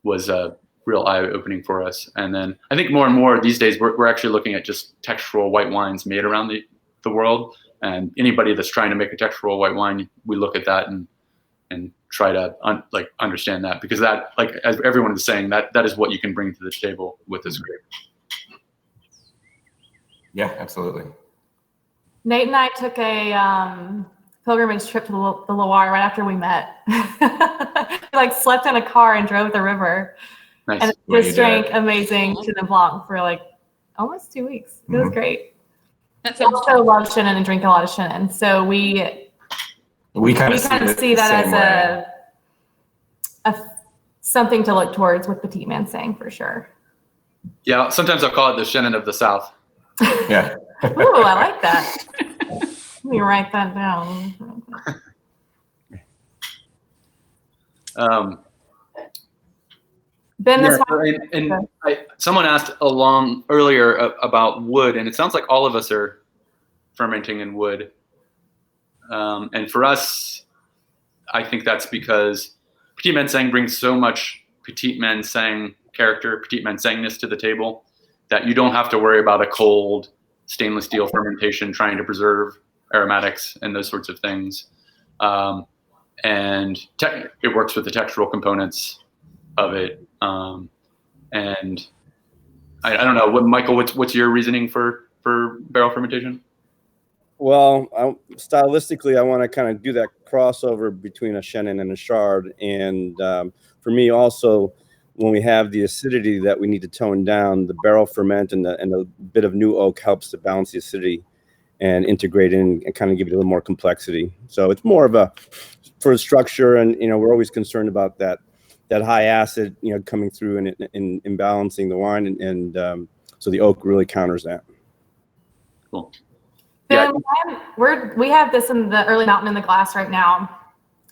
was a real eye-opening for us. And then I think more and more these days we're actually looking at just textural white wines made around the world. And anybody that's trying to make a textural white wine, we look at that and try to understand that, because that, like, as everyone is saying, that is what you can bring to the table with this grape. Yeah, absolutely. Nate and I took a pilgrimage trip to the Loire right after we met. We slept in a car and drove the river. Nice. And just drank amazing Chenin Blanc for almost 2 weeks. It was great. That I also love Chenin and drink a lot of Chenin. So we kind of see that as a something to look towards with Petit Manseng for sure. Yeah, sometimes I'll call it the Chenin of the South. Yeah. Ooh, I like that. Let me write that down. Ben, someone asked earlier about wood, and it sounds like all of us are fermenting in wood. And for us, I think that's because Petit Manseng brings so much Petit Manseng character, Petit Mansengness to the table, that you don't have to worry about a cold stainless steel fermentation trying to preserve aromatics and those sorts of things. And it works with the textural components of it. And I don't know, Michael, what's your reasoning for barrel fermentation? Well, stylistically, I want to kind of do that crossover between a Chenin and a Chard. And for me also, when we have the acidity that we need to tone down, the barrel ferment and a bit of new oak helps to balance the acidity and integrate in and kind of give it a little more complexity. So it's more of for structure, and we're always concerned about that high acid coming through and balancing the wine, and so the oak really counters that. Cool. Yeah. We have this in the Early Mountain in the glass right now,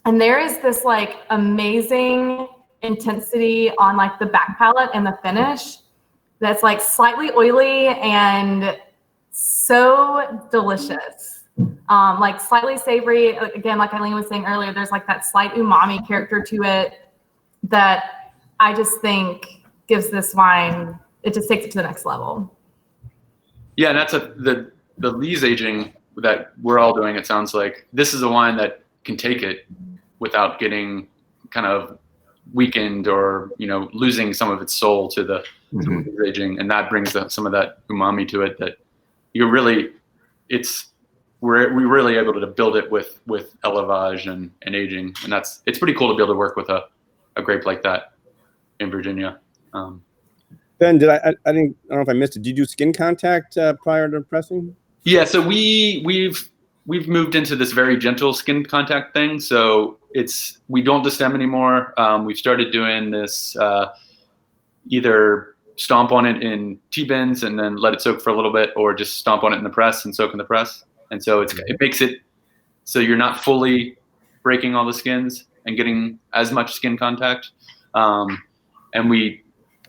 and there is this amazing intensity on the back palate and the finish that's slightly oily and so delicious. Slightly savory, again, like Eileen was saying earlier, there's that slight umami character to it that I just think gives this wine, it just takes it to the next level. Yeah, and that's the lees aging that we're all doing. It sounds like this is a wine that can take it without getting kind of weakened or losing some of its soul to the aging, and that brings some of that umami to it. That we're really able to build it with élevage and aging, and it's pretty cool to be able to work with a grape like that in Virginia. Ben, I don't know if I missed it. Did you do skin contact prior to pressing? Yeah, so we've moved into this very gentle skin contact thing. So we don't destem anymore. We've started doing this either stomp on it in T-bins and then let it soak for a little bit, or just stomp on it in the press and soak in the press. And so it makes it so you're not fully breaking all the skins and getting as much skin contact. And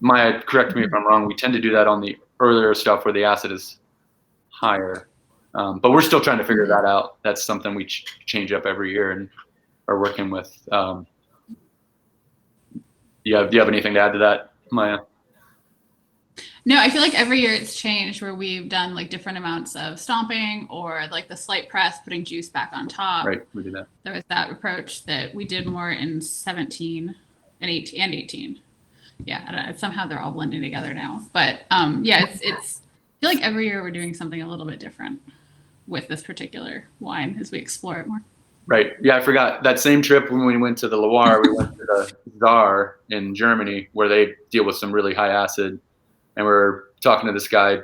Maya, correct me if I'm wrong, we tend to do that on the earlier stuff where the acid is higher. But we're still trying to figure that out. That's something we change up every year and are working with. Do you have anything to add to that, Maya? No, I feel like every year it's changed, where we've done like different amounts of stomping or like the slight press, putting juice back on top. Right, we do that. There was that approach that we did more in 17 and 18. Yeah, I don't know, somehow they're all blending together now. But yeah, it's I feel like every year we're doing something a little bit different with this particular wine as we explore it more. Right. Yeah, I forgot that same trip when we went to the Loire, we went to the Saar in Germany, where they deal with some really high acid. And we're talking to this guy,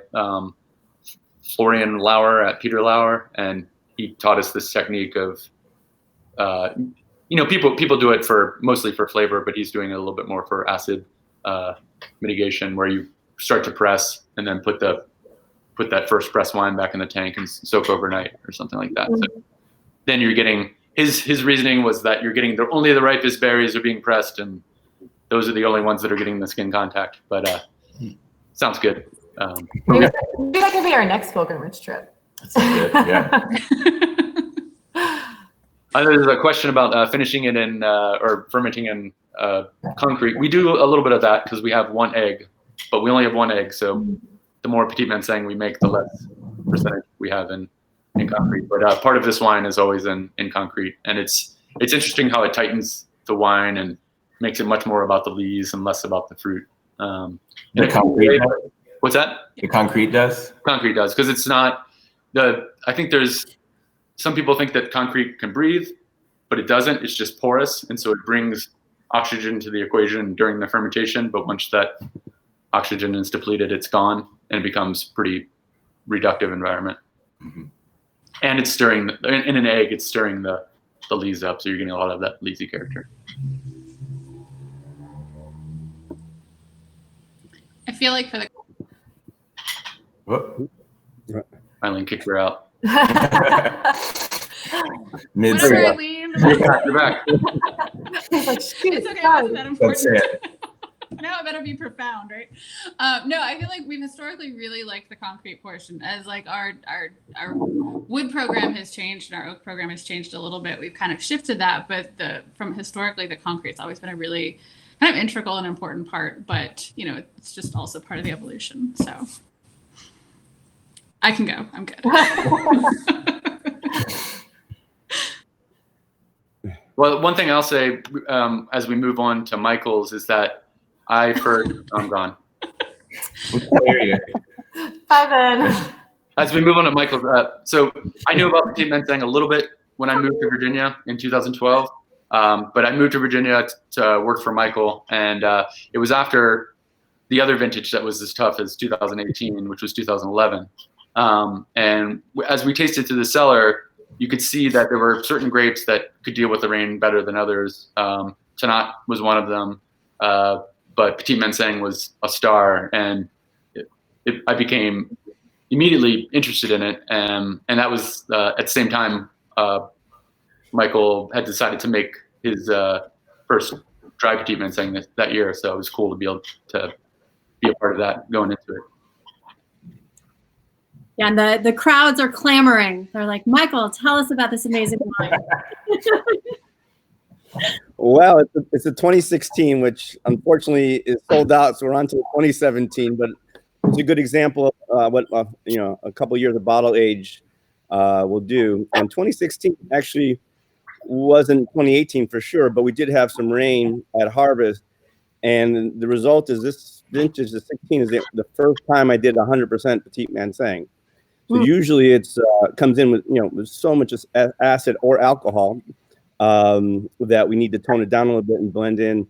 Florian Lauer at Peter Lauer, and he taught us this technique of, people do it mostly for flavor, but he's doing it a little bit more for acid mitigation, where you start to press and then put that first press wine back in the tank and soak overnight or something like that. So then you're getting his reasoning was that you're getting only the ripest berries are being pressed, and those are the only ones that are getting the skin contact. But sounds good. Maybe that could be our next pilgrimage trip. That's good. Yeah. There's a question about finishing it in or fermenting in concrete. We do a little bit of that because we have one egg, but we only have one egg. So the more Petit Manseng we make, the less percentage we have in concrete. But part of this wine is always in concrete, and it's interesting how it tightens the wine and makes it much more about the lees and less about the fruit. The concrete. What's that? The concrete does? Concrete does, because it's not I think some people think that concrete can breathe, but it doesn't. It's just porous, and so it brings oxygen to the equation during the fermentation. But once that oxygen is depleted, it's gone, and it becomes pretty reductive environment. Mm-hmm. And it's stirring in an egg. It's stirring the lees up, so you're getting a lot of that leesy character. I feel like for the Eileen kicked her out. Whatever, Eileen. You're back. It's okay. It wasn't that important. That's it. Now it better be profound, right? No, I feel like we've historically really liked the concrete portion. As like our wood program has changed and our oak program has changed a little bit. We've kind of shifted that, but from historically the concrete's always been a really kind of integral and important part. But it's just also part of the evolution. So I can go. I'm good. Well, one thing I'll say as we move on to Michael's is that I've heard I'm gone. There you go. Bye, Ben. As we move on to Michael's, so I knew about Petit Manseng a little bit when I moved to Virginia in 2012, but I moved to Virginia to work for Michael, and it was after the other vintage that was as tough as 2018, which was 2011. And as we tasted through the cellar, you could see that there were certain grapes that could deal with the rain better than others. Tannat was one of them, but Petit Manseng was a star, and I became immediately interested in it. And that was at the same time Michael had decided to make his first dry Petit Manseng that year, so it was cool to be able to be a part of that going into it. Yeah, and the crowds are clamoring. They're like, Michael, tell us about this amazing wine. Well, it's a 2016, which unfortunately is sold out, so we're on to 2017. But is a good example of what a couple years of bottle age will do. And 2016 actually wasn't 2018 for sure, but we did have some rain at harvest, and the result is this vintage, the 16, is the first time I did 100% Petit Manseng. So usually it's comes in with so much acid or alcohol that we need to tone it down a little bit and blend in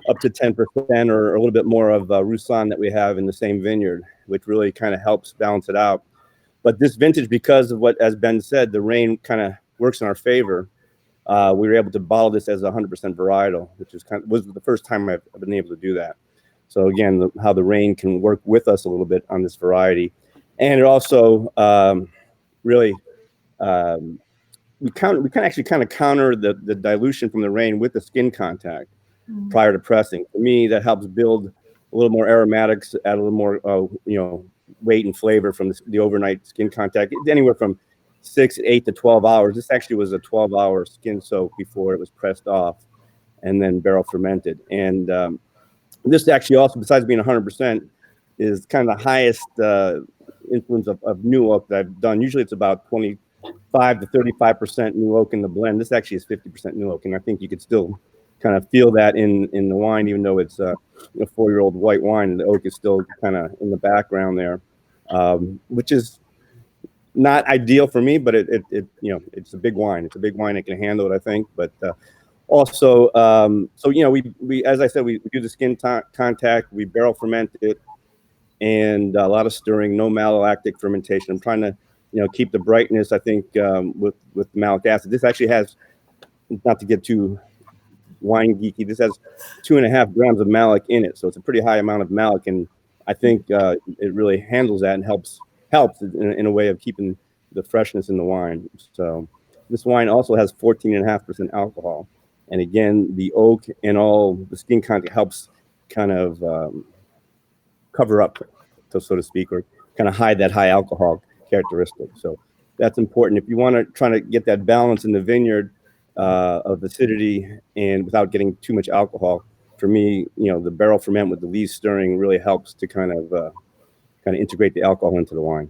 up to 10% or a little bit more of Roussanne that we have in the same vineyard, which really kind of helps balance it out. But this vintage, because of what, as Ben said, the rain kind of works in our favor. We were able to bottle this as 100% varietal, which was the first time I've been able to do that. So again, how the rain can work with us a little bit on this variety, and it also really we can actually kind of counter the dilution from the rain with the skin contact prior to pressing. For me, that helps build a little more aromatics, add a little more weight and flavor from the overnight skin contact. Anywhere from 6, 8 to 12 hours. This actually was a 12-hour skin soak before it was pressed off and then barrel fermented. And this actually also, besides being 100%, is kind of the highest influence of new oak that I've done. Usually it's about 25 to 35% new oak in the blend. This actually is 50% new oak, and I think you could still kind of feel that in the wine, even though it's a 4-year-old white wine, and the oak is still kind of in the background there, which is not ideal for me, but it's a big wine. It's a big wine that can handle it, I think. But also, so we as I said, we do the skin contact, we barrel ferment it, and a lot of stirring, no malolactic fermentation. I'm trying to keep the brightness. I think with malic acid, this actually has, not to get too wine geeky, this has 2.5 grams of malic in it, so it's a pretty high amount of malic, and I think it really handles that and helps in a way of keeping the freshness in the wine. So this wine also has 14.5% alcohol, and again, the oak and all the skin content helps kind of cover up, so to speak, or kind of hide that high alcohol characteristic. So that's important if you want to try to get that balance in the vineyard of acidity and without getting too much alcohol. For me, the barrel ferment with the lees stirring really helps to kind of integrate the alcohol into the wine.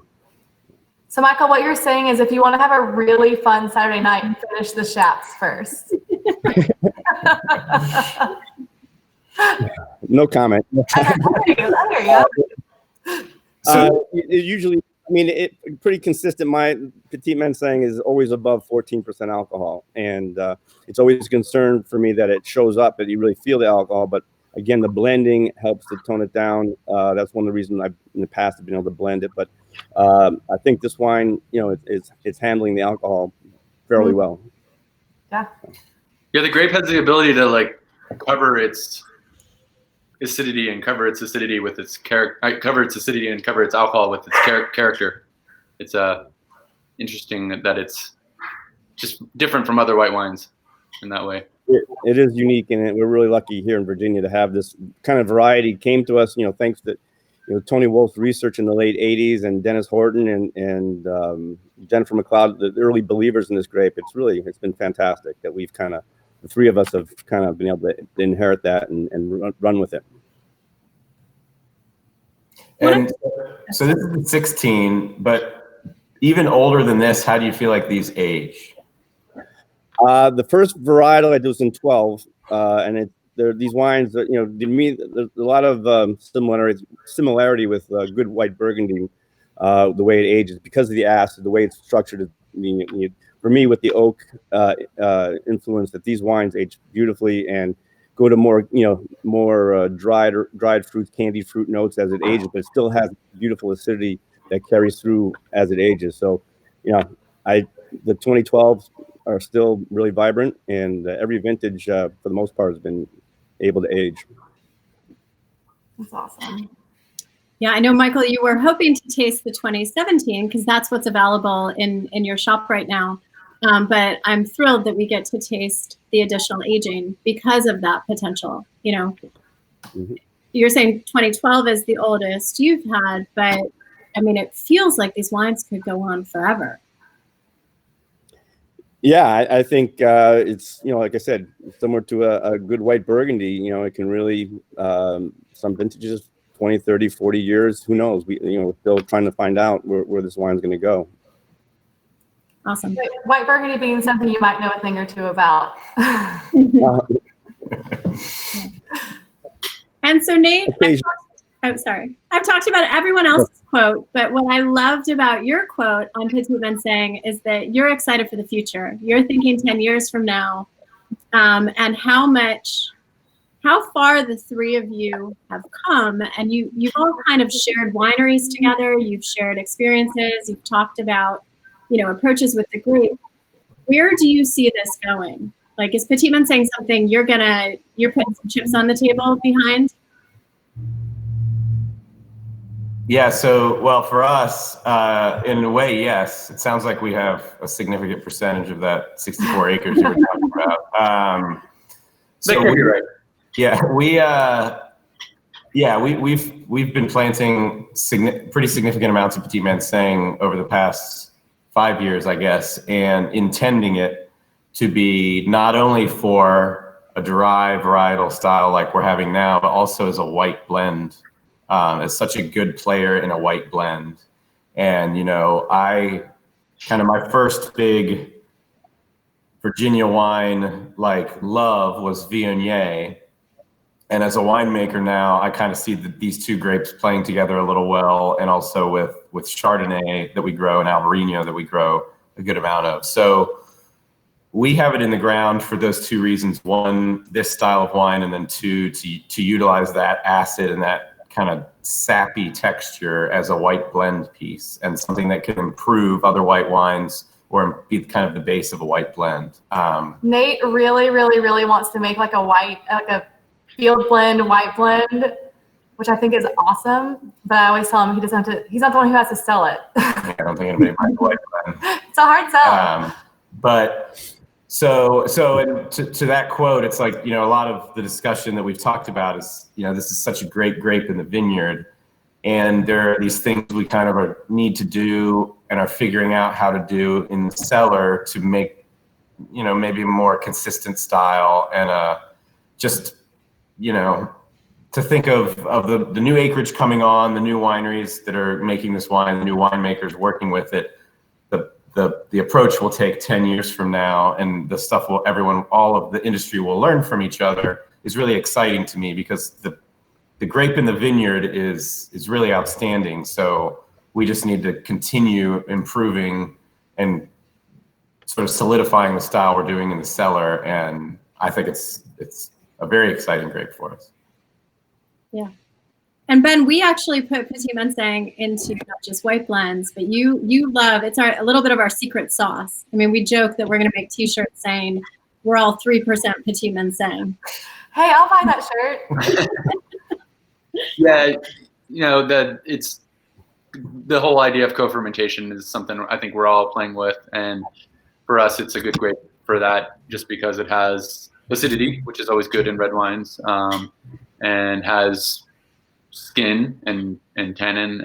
So Michael, what you're saying is if you want to have a really fun Saturday night, finish the Chaps first. No comment. There you go. So usually, pretty consistent. My Petit Manseng is always above 14% alcohol, and it's always a concern for me that it shows up, that you really feel the alcohol. But again, the blending helps to tone it down. That's one of the reasons I've in the past have been able to blend it. But I think this wine, it's handling the alcohol fairly well. Yeah. Yeah, the grape has the ability to cover its acidity and cover its acidity with its cover its acidity and cover its alcohol with its character. It's interesting that it's just different from other white wines in that way. It is unique, and we're really lucky here in Virginia to have this kind of variety. Came to us, thanks to Tony Wolf's research in the late '80s, and Dennis Horton and Jennifer McLeod, the early believers in this grape. It's been fantastic that we've the three of us have kind of been able to inherit that and run with it. And so this is 16, but even older than this, how do you feel like these age? The first varietal I did was in 12, and these wines, to me, there's a lot of similarity with good white Burgundy, the way it ages because of the acid, the way it's structured. For me, with the oak influence, that these wines age beautifully and go to more dried fruits, candied fruit notes as it ages, but it still has beautiful acidity that carries through as it ages. So, the 2012s are still really vibrant, and every vintage, for the most part, has been able to age. That's awesome. Yeah, I know, Michael, you were hoping to taste the 2017 because that's what's available in your shop right now. But I'm thrilled that we get to taste the additional aging because of that potential. You're saying 2012 is the oldest you've had, but it feels like these wines could go on forever. Yeah, I think it's, like I said, similar to a good white Burgundy. It can really, some vintages 20, 30, 40 years, who knows? We're still trying to find out where this wine's going to go. Awesome. White Burgundy being something you might know a thing or two about. And so Nate, I'm sorry. I've talked about everyone else's quote, but what I loved about your quote on Petit Manseng is that you're excited for the future. You're thinking 10 years from now, and how far the three of you have come. And you've all kind of shared wineries together. You've shared experiences. You've talked about, approaches with the grape. Where do you see this going? Like, is Petit Manseng something you're putting some chips on the table behind? Yeah, so, well, for us, in a way, yes. It sounds like we have a significant percentage of that 64 acres you were talking about. So you're right. Yeah, we've been planting pretty significant amounts of Petit Manseng over the past 5 years, I guess, and intending it to be not only for a dry varietal style like we're having now, but also as a white blend. As such a good player in a white blend. And, my first big Virginia wine love was Viognier. And as a winemaker now, I kind of see these two grapes playing together a little well, and also with Chardonnay that we grow and Albarino that we grow a good amount of. So we have it in the ground for those two reasons. One, this style of wine, and then two, to utilize that acid and that kind of sappy texture as a white blend piece, and something that can improve other white wines or be kind of the base of a white blend. Nate really, really, really wants to make like a field blend, white blend, which I think is awesome. But I always tell him he's not the one who has to sell it. I don't think anybody buys a white blend. It's a hard sell. But and to that quote, it's like, a lot of the discussion that we've talked about is, this is such a great grape in the vineyard. And there are these things we kind of need to do and are figuring out how to do in the cellar to make, maybe a more consistent style, and to think of the new acreage coming on, the new wineries that are making this wine, the new winemakers working with it. The approach will take 10 years from now, and the stuff all of the industry will learn from each other is really exciting to me, because the grape in the vineyard is really outstanding. So we just need to continue improving and sort of solidifying the style we're doing in the cellar. And I think it's a very exciting grape for us. Yeah. And Ben, we actually put Petit Manseng into not just white blends, but you love, it's a little bit of our secret sauce. I mean, we joke that we're going to make t-shirts saying we're all 3% Petit Manseng. Hey, I'll buy that shirt. Yeah, it's the whole idea of co-fermentation is something I think we're all playing with. And for us, it's a good grape for that, just because it has acidity, which is always good in red wines, and has skin and tannin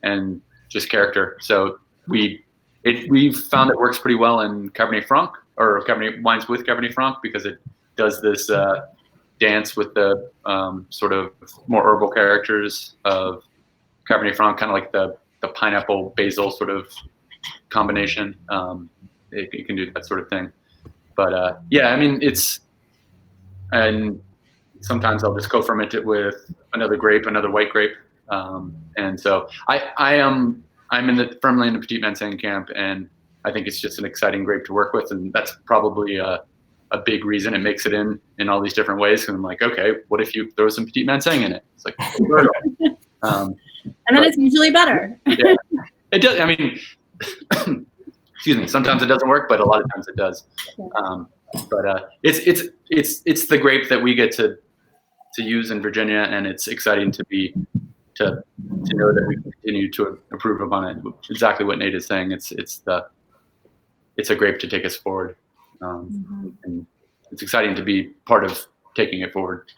and just character. So we've found it works pretty well in Cabernet Franc, or Cabernet wines with Cabernet Franc, because it does this dance with the sort of more herbal characters of Cabernet Franc, kind of like the pineapple basil sort of combination. It can do that sort of thing. But yeah, I mean, and sometimes I'll just co-ferment it with another white grape. And so I'm firmly in the Petit Manseng camp, and I think it's just an exciting grape to work with. And that's probably a big reason it makes it in all these different ways. And I'm like, okay, what if you throw some Petit Manseng in it? It's like, and then it's usually better. Yeah, it does. I mean, excuse me, sometimes it doesn't work, but a lot of times it does. But it's the grape that we get to use in Virginia, and it's exciting to know that we continue to improve upon it. Exactly what Nate is saying. It's a grape to take us forward, and it's exciting to be part of taking it forward.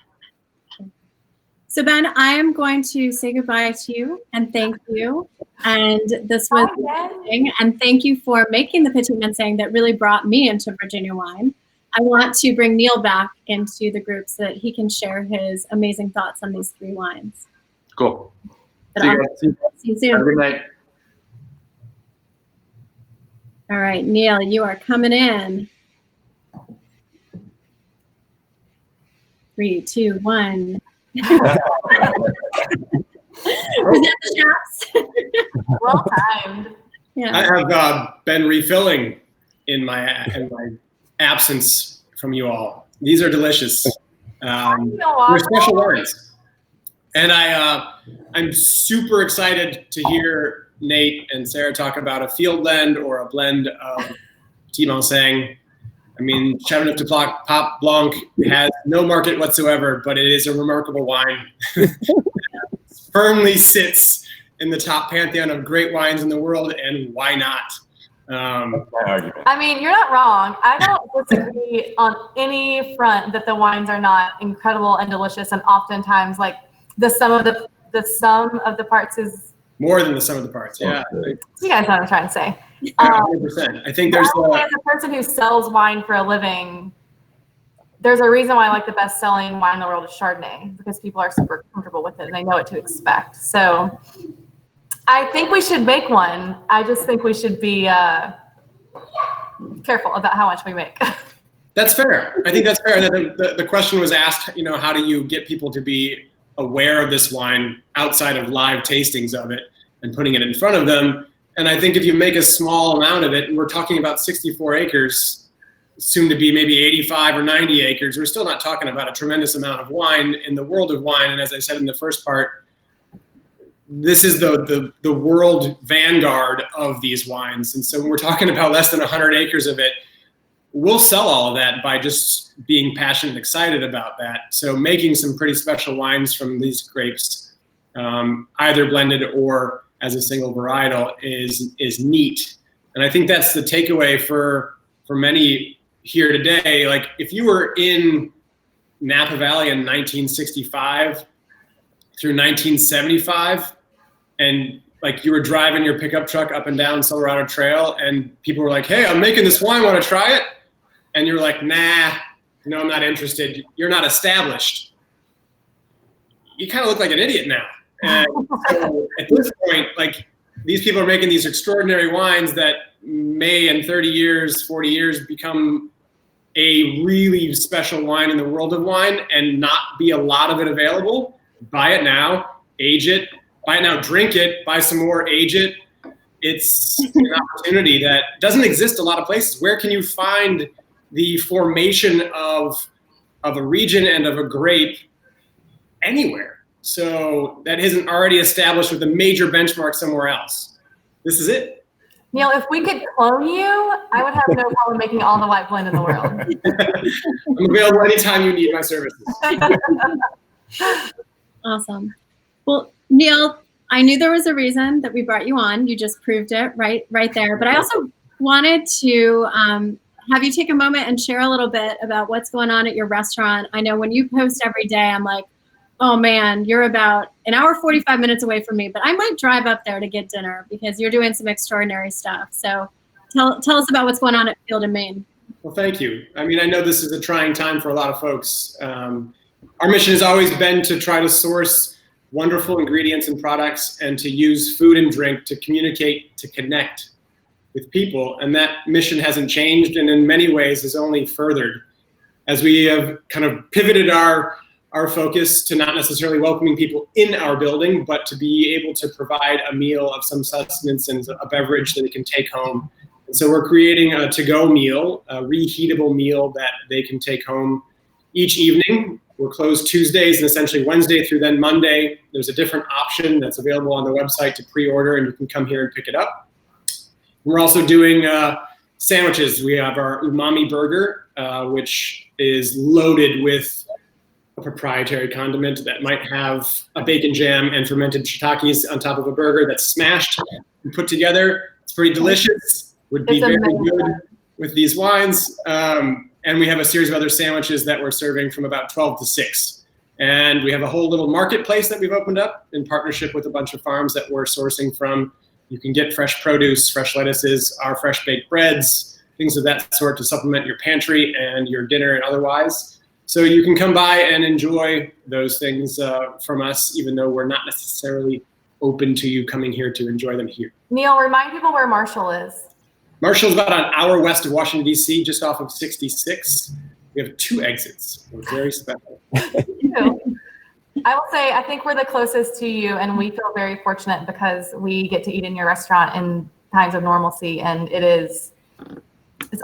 So Ben, I am going to say goodbye to you and thank you. And this was amazing. And thank you for making the Petit Manseng that really brought me into Virginia wine. I want to bring Neil back into the group so that he can share his amazing thoughts on these three wines. Cool. But See you guys. see you Have a soon. good night. All right, Neil, you are coming in. 3, 2, 1. Was that the shots? Well timed. Yeah. I have been refilling in my absence from you all. These are delicious. They're special wines, and I'm super excited to hear Nate and Sarah talk about a field blend or a blend of Petit Manseng. I mean, Chateauneuf du Pape Blanc has no market whatsoever, but it is a remarkable wine. Firmly sits in the top pantheon of great wines in the world, and why not? I mean, you're not wrong. I don't disagree on any front that the wines are not incredible and delicious, and oftentimes, like the sum of the parts is More than the sum of the parts. Yeah. You guys know what I'm trying to say. 100%. I think there's as a person who sells wine for a living, there's a reason why like the best-selling wine in the world is Chardonnay, because people are super comfortable with it and they know what to expect. So I think we should make one. I just think we should be careful about how much we make. That's fair. I think that's fair. The question was asked, how do you get people to be aware of this wine outside of live tastings of it and putting it in front of them? And I think if you make a small amount of it, and we're talking about 64 acres, soon to be maybe 85 or 90 acres, we're still not talking about a tremendous amount of wine in the world of wine. And as I said in the first part, this is the world vanguard of these wines. And so when we're talking about less than 100 acres of it, we'll sell all of that by just being passionate and excited about that. So making some pretty special wines from these grapes, either blended or as a single varietal, is neat. And I think that's the takeaway for many here today. Like if you were in Napa Valley in 1965 through 1975, and like you were driving your pickup truck up and down Silverado Trail, and people were like, "Hey, I'm making this wine, want to try it?" And you're like, "Nah, no, I'm not interested. You're not established." You kind of look like an idiot now. And so at this point, like these people are making these extraordinary wines that may in 30 years, 40 years become a really special wine in the world of wine and not be a lot of it available. Buy it now, age it, buy it now, drink it, buy some more, age it. It's an opportunity that doesn't exist a lot of places. Where can you find the formation of a region and of a grape anywhere? So that isn't already established with a major benchmark somewhere else. This is it. Neil, if we could clone you, I would have no problem making all the white blend in the world. I'm available anytime you need my services. Awesome. Well, Neil, I knew there was a reason that we brought you on. You just proved it right there. But I also wanted to have you take a moment and share a little bit about what's going on at your restaurant. I know when you post every day, I'm like, oh man, you're about an hour, 45 minutes away from me, but I might drive up there to get dinner because you're doing some extraordinary stuff. So tell us about what's going on at Field and Main. Well, thank you. I mean, I know this is a trying time for a lot of folks. Our mission has always been to try to source wonderful ingredients and products and to use food and drink to communicate, to connect with people. And that mission hasn't changed, and in many ways has only furthered as we have kind of pivoted our focus to not necessarily welcoming people in our building, but to be able to provide a meal of some sustenance and a beverage that they can take home. And so we're creating a to-go meal, a reheatable meal that they can take home each evening. We're closed Tuesdays and essentially Wednesday through then Monday. There's a different option that's available on the website to pre-order, and you can come here and pick it up. We're also doing sandwiches. We have our umami burger, which is loaded with a proprietary condiment that might have a bacon jam and fermented shiitakes on top of a burger that's smashed and put together. It's pretty delicious. Would be very good with these wines. And we have a series of other sandwiches that we're serving from about 12 to 6. And we have a whole little marketplace that we've opened up in partnership with a bunch of farms that we're sourcing from. You can get fresh produce, fresh lettuces, our fresh baked breads, things of that sort to supplement your pantry and your dinner and otherwise. So you can come by and enjoy those things from us, even though we're not necessarily open to you coming here to enjoy them here. Neil, remind people where Marshall is. Marshall's about an hour west of Washington, D.C., just off of 66. We have 2 exits. We're very special. I will say, I think we're the closest to you, and we feel very fortunate because we get to eat in your restaurant in times of normalcy, and it's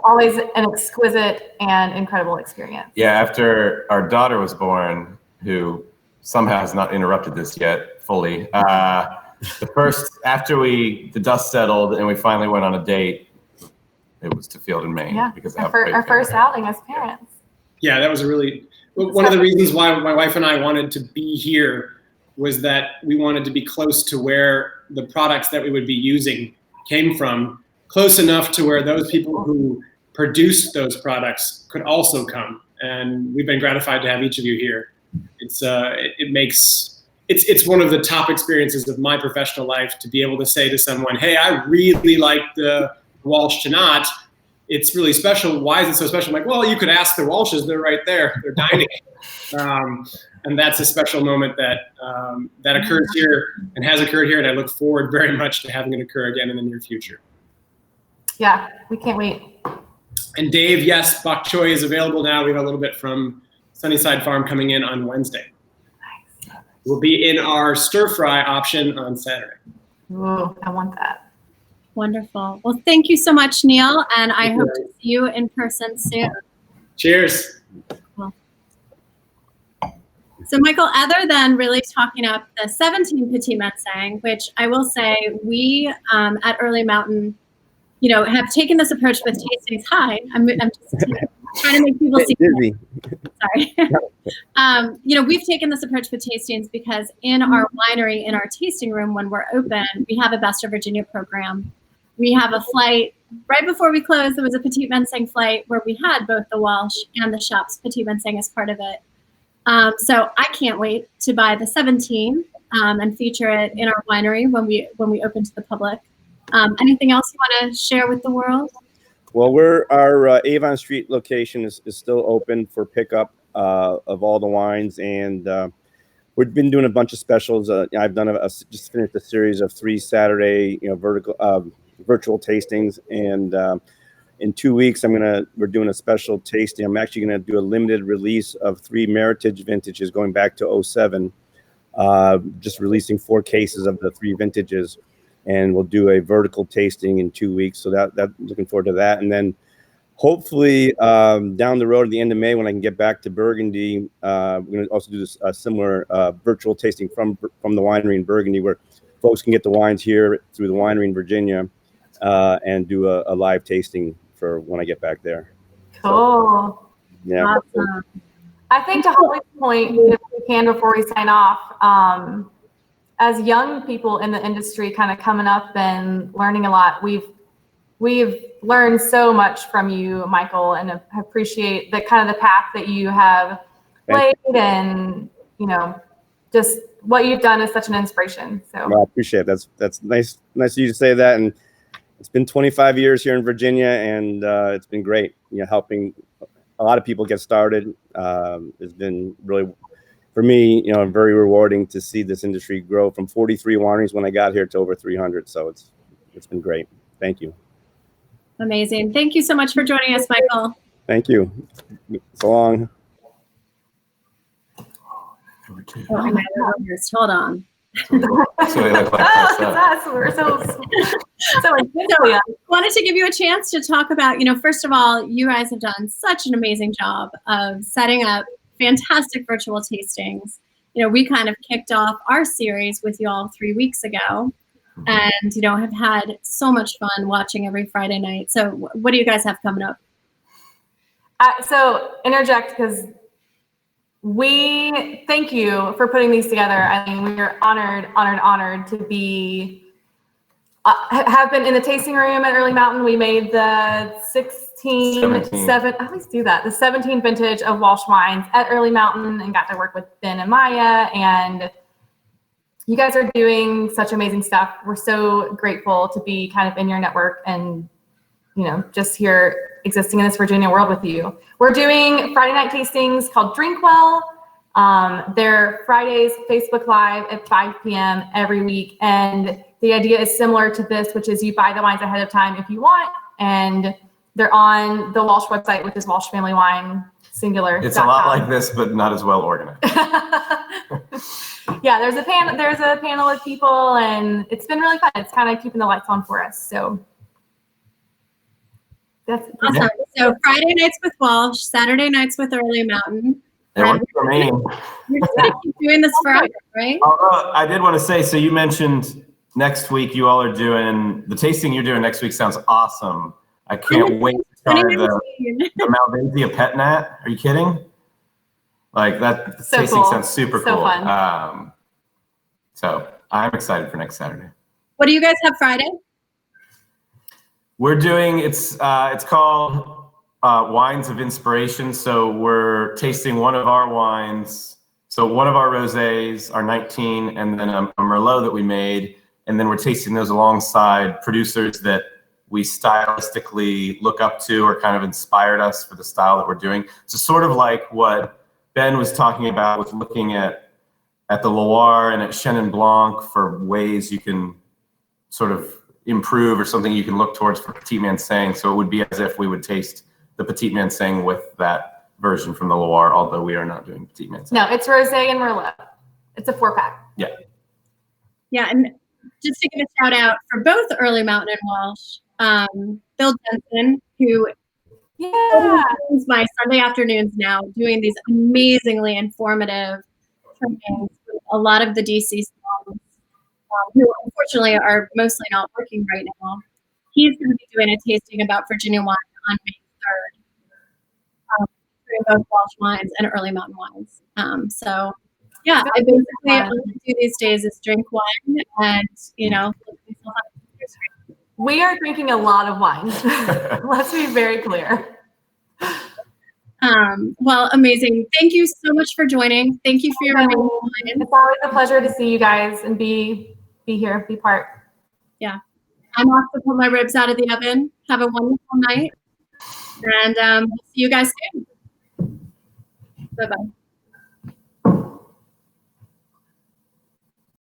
always an exquisite and incredible experience. Yeah, after our daughter was born, who somehow has not interrupted this yet fully, after the dust settled and we finally went on a date, it was to Field and Maine. Yeah, because our first outing as parents. Yeah, that was one of the reasons why my wife and I wanted to be here was that we wanted to be close to where the products that we would be using came from, close enough to where those people who produced those products could also come. And we've been gratified to have each of you here. It's one of the top experiences of my professional life to be able to say to someone, hey, I really like the Walsh Tannat. It's really special. Why is it so special? I'm like, well, you could ask the Walshes. They're right there. They're dining. And that's a special moment that occurs here and has occurred here. And I look forward very much to having it occur again in the near future. Yeah, we can't wait. And Dave, yes, bok choy is available now. We have a little bit from Sunnyside Farm coming in on Wednesday. Nice. We'll be in our stir fry option on Saturday. Ooh, I want that. Wonderful. Well, thank you so much, Neil, and I hope to see you in person soon. Cheers. Cool. So, Michael, other than really talking up the 17 Petit Manseng, which I will say we at Early Mountain, have taken this approach with tastings. Hi, I'm just trying to make people see. Busy. Sorry. We've taken this approach with tastings because in our winery, in our tasting room, when we're open, we have a Best of Virginia program. We have a flight right before we closed. There was a Petit Manseng flight where we had both the Walsh and the shop's Petit Manseng as part of it. So I can't wait to buy the 17 and feature it in our winery when we open to the public. Anything else you want to share with the world? Well, our Avon Street location is still open for pickup of all the wines, and we've been doing a bunch of specials. I've done just finished a series of 3 Saturday, virtual tastings, and in 2 weeks we're doing a special tasting. I'm actually going to do a limited release of 3 Meritage vintages going back to 2007. Just releasing 4 cases of the 3 vintages. And we'll do a vertical tasting in 2 weeks. So that looking forward to that. And then hopefully down the road at the end of May, when I can get back to Burgundy, we're going to also do a similar virtual tasting from the winery in Burgundy, where folks can get the wines here through the winery in Virginia and do a live tasting for when I get back there. Cool. So, yeah. Awesome. I think to Holly's point, if we can, before we sign off, as young people in the industry kind of coming up and learning a lot, we've learned so much from you, Michael, and appreciate the kind of the path that you have laid, and just what you've done is such an inspiration. So well, I appreciate it. That's nice of you to say that. And it's been 25 years here in Virginia, and it's been great, helping a lot of people get started. It's been really, for me, very rewarding to see this industry grow from 43 wineries when I got here to over 300. So it's been great. Thank you. Amazing. Thank you so much for joining us, Michael. Thank you. So long. Hold on. We're so I wanted to give you a chance to talk about, first of all, you guys have done such an amazing job of setting up fantastic virtual tastings. We kind of kicked off our series with you all 3 weeks ago, and have had so much fun watching every Friday night. So what do you guys have coming up? So interject, because we thank you for putting these together. I mean, we are honored to be have been in the tasting room at Early Mountain. We made the 17 vintage of Walsh wines at Early Mountain and got to work with Ben and Maya, and you guys are doing such amazing stuff. We're so grateful to be kind of in your network and just here existing in this Virginia world with you. We're doing Friday night tastings called Drink Well. They're Fridays, Facebook Live at 5 p.m. every week. And the idea is similar to this, which is you buy the wines ahead of time if you want, and they're on the Walsh website, which is Walsh Family Wine, singular. It's a lot like this, but not as well organized. Yeah, there's a panel of people, and it's been really fun. It's kind of keeping the lights on for us. So that's awesome. So Friday nights with Walsh, Saturday nights with Early Mountain. It works for me. You're just gonna keep doing this forever, right? I did want to say, so you mentioned next week you all are doing, the tasting you're doing next week sounds awesome. I can't wait to try the Malvasia Pet Nat. Are you kidding? Like that so tasting cool. sounds super So cool. fun. So I'm excited for next Saturday. What do you guys have Friday? We're doing, it's called Wines of Inspiration. So we're tasting one of our wines. So one of our rosés, our 19, and then a Merlot that we made. And then we're tasting those alongside producers that we stylistically look up to or kind of inspired us for the style that we're doing. So sort of like what Ben was talking about with looking at the Loire and at Chenin Blanc for ways you can sort of improve or something you can look towards for Petit Manseng. So it would be as if we would taste the Petit Manseng with that version from the Loire, although we are not doing Petit Manseng. No, it's Rosé and Merlot. It's a 4-pack. Yeah. Yeah, and just to give a shout out for both Early Mountain and Walsh, Bill Jensen, who spends my Sunday afternoons now doing these amazingly informative trainings with a lot of the DC students who unfortunately are mostly not working right now. He's going to be doing a tasting about Virginia wine on May 3rd, both Walsh wines and Early Mountain wines. So yeah, I basically all I do these days is drink wine and, we are drinking a lot of wine. Let's be very clear. Well, amazing. Thank you so much for joining. Thank you for your time. It's always a pleasure to see you guys and be here, be part. Yeah. I'm off to pull my ribs out of the oven. Have a wonderful night. And we'll see you guys soon. Bye-bye.